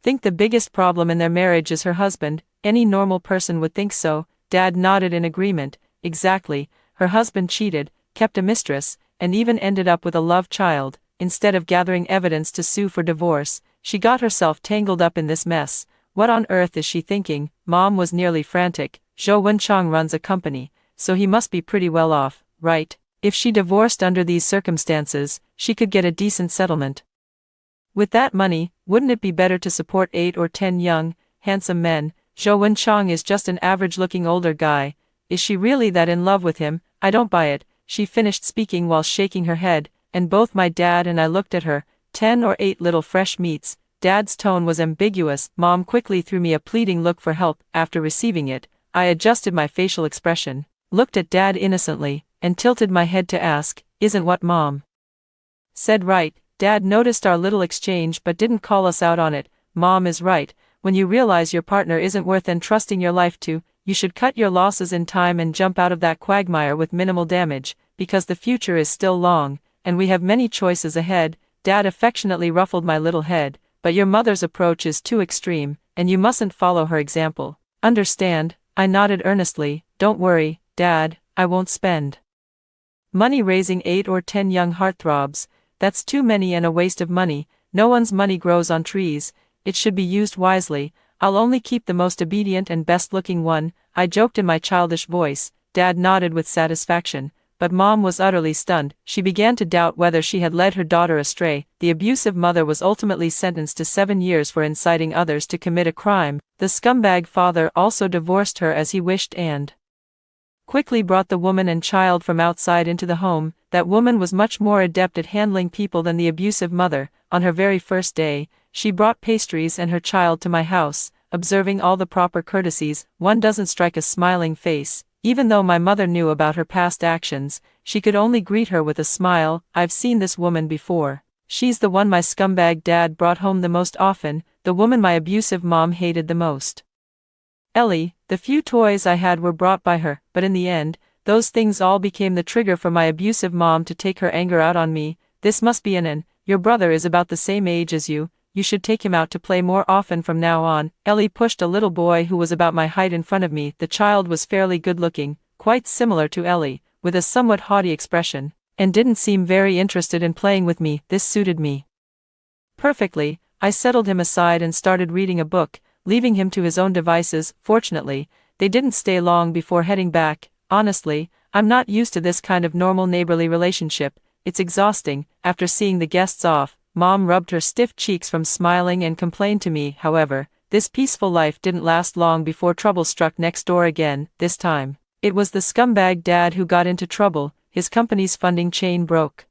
think the biggest problem in their marriage is her husband?" "Any normal person would think so." Dad nodded in agreement. "Exactly. Her husband cheated, kept a mistress, and even ended up with a love child. Instead of gathering evidence to sue for divorce, she got herself tangled up in this mess. What on earth is she thinking?" Mom was nearly frantic. "Zhou Wenchang runs a company, so he must be pretty well off, right? If she divorced under these circumstances, she could get a decent settlement. With that money, wouldn't it be better to support 8 or 10 young, handsome men? Zhou Wenchang is just an average-looking older guy. Is she really that in love with him? I don't buy it." She finished speaking while shaking her head, and both my dad and I looked at her. 10 or 8 little fresh meats. Dad's tone was ambiguous. Mom quickly threw me a pleading look for help. After receiving it, I adjusted my facial expression, looked at Dad innocently, and tilted my head to ask, "Isn't what Mom said right?" Dad noticed our little exchange but didn't call us out on it. "Mom is right. When you realize your partner isn't worth entrusting your life to, you should cut your losses in time and jump out of that quagmire with minimal damage, because the future is still long, and we have many choices ahead." Dad affectionately ruffled my little head. "But your mother's approach is too extreme, and you mustn't follow her example." "Understand?" I nodded earnestly. "Don't worry, Dad, I won't spend money raising 8 or 10 young heartthrobs. That's too many and a waste of money. No one's money grows on trees. It should be used wisely. I'll only keep the most obedient and best-looking one," I joked in my childish voice. Dad nodded with satisfaction. but Mom was utterly stunned. She began to doubt whether she had led her daughter astray. The abusive mother was ultimately sentenced to 7 years for inciting others to commit a crime. The scumbag father also divorced her as he wished and quickly brought the woman and child from outside into the home. That woman was much more adept at handling people than the abusive mother. On her very first day, she brought pastries and her child to my house, observing all the proper courtesies. One doesn't strike a smiling face. Even though my mother knew about her past actions, she could only greet her with a smile. I've seen this woman before. She's the one my scumbag dad brought home the most often, the woman my abusive mom hated the most. Ellie, the few toys I had were brought by her, but in the end, those things all became the trigger for my abusive mom to take her anger out on me. This must be an your brother is about the same age as you should take him out to play more often from now on. Ellie pushed a little boy who was about my height in front of me. The child was fairly good-looking, quite similar to Ellie, with a somewhat haughty expression, and didn't seem very interested in playing with me. This suited me perfectly. I settled him aside and started reading a book, leaving him to his own devices. Fortunately, they didn't stay long before heading back. Honestly, I'm not used to this kind of normal neighborly relationship. It's exhausting. After seeing the guests off, Mom rubbed her stiff cheeks from smiling and complained to me. However, this peaceful life didn't last long before trouble struck next door again. This time, it was the scumbag dad who got into trouble. His company's funding chain broke,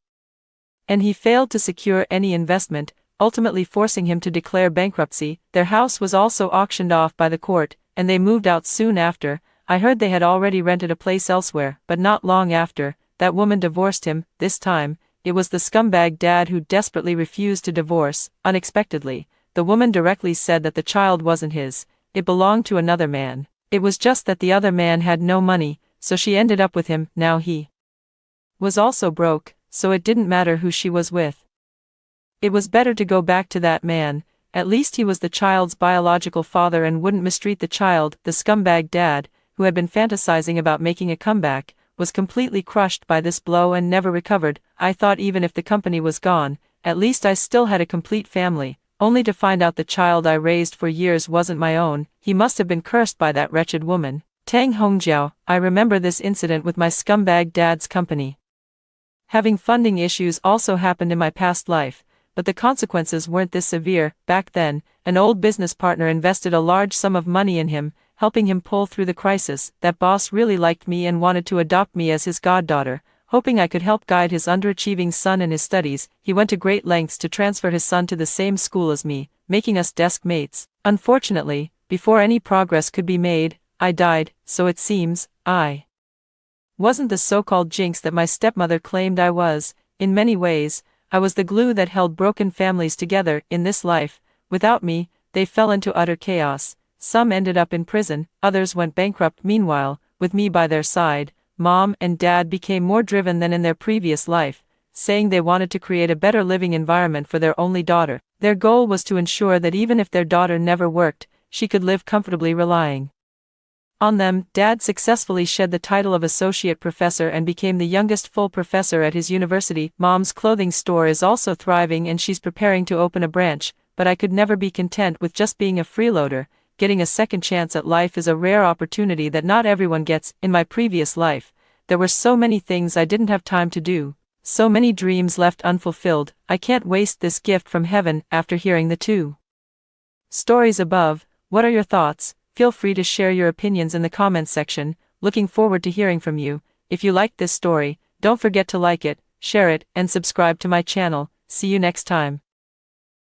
and he failed to secure any investment, ultimately forcing him to declare bankruptcy. Their house was also auctioned off by the court, and they moved out soon after. I heard they had already rented a place elsewhere, but not long after, that woman divorced him. This time, it was the scumbag dad who desperately refused to divorce. Unexpectedly, the woman directly said that the child wasn't his, it belonged to another man. It was just that the other man had no money, so she ended up with him. Now he was also broke, so it didn't matter who she was with. It was better to go back to that man. At least he was the child's biological father and wouldn't mistreat the child. The scumbag dad, who had been fantasizing about making a comeback, was completely crushed by this blow and never recovered. I thought even if the company was gone, at least I still had a complete family, only to find out the child I raised for years wasn't my own. He must have been cursed by that wretched woman. Tang Hongjiao. I remember this incident with my scumbag dad's company. Having funding issues also happened in my past life, but the consequences weren't this severe. Back then, an old business partner invested a large sum of money in him, helping him pull through the crisis. That boss really liked me and wanted to adopt me as his goddaughter, hoping I could help guide his underachieving son in his studies. He went to great lengths to transfer his son to the same school as me, making us desk mates. Unfortunately, before any progress could be made, I died. So it seems, I wasn't the so-called jinx that my stepmother claimed I was. In many ways, I was the glue that held broken families together. In this life, without me, they fell into utter chaos. Some ended up in prison, others went bankrupt. Meanwhile, with me by their side, Mom and Dad became more driven than in their previous life, saying they wanted to create a better living environment for their only daughter. Their goal was to ensure that even if their daughter never worked, she could live comfortably relying on them. Dad successfully shed the title of associate professor and became the youngest full professor at his university. Mom's clothing store is also thriving and she's preparing to open a branch, but I could never be content with just being a freeloader. Getting a second chance at life is a rare opportunity that not everyone gets. In my previous life, there were so many things I didn't have time to do, so many dreams left unfulfilled. I can't waste this gift from heaven. After hearing the two stories above, what are your thoughts? Feel free to share your opinions in the comments section. Looking forward to hearing from you. If you liked this story, don't forget to like it, share it, and subscribe to my channel. See you next time.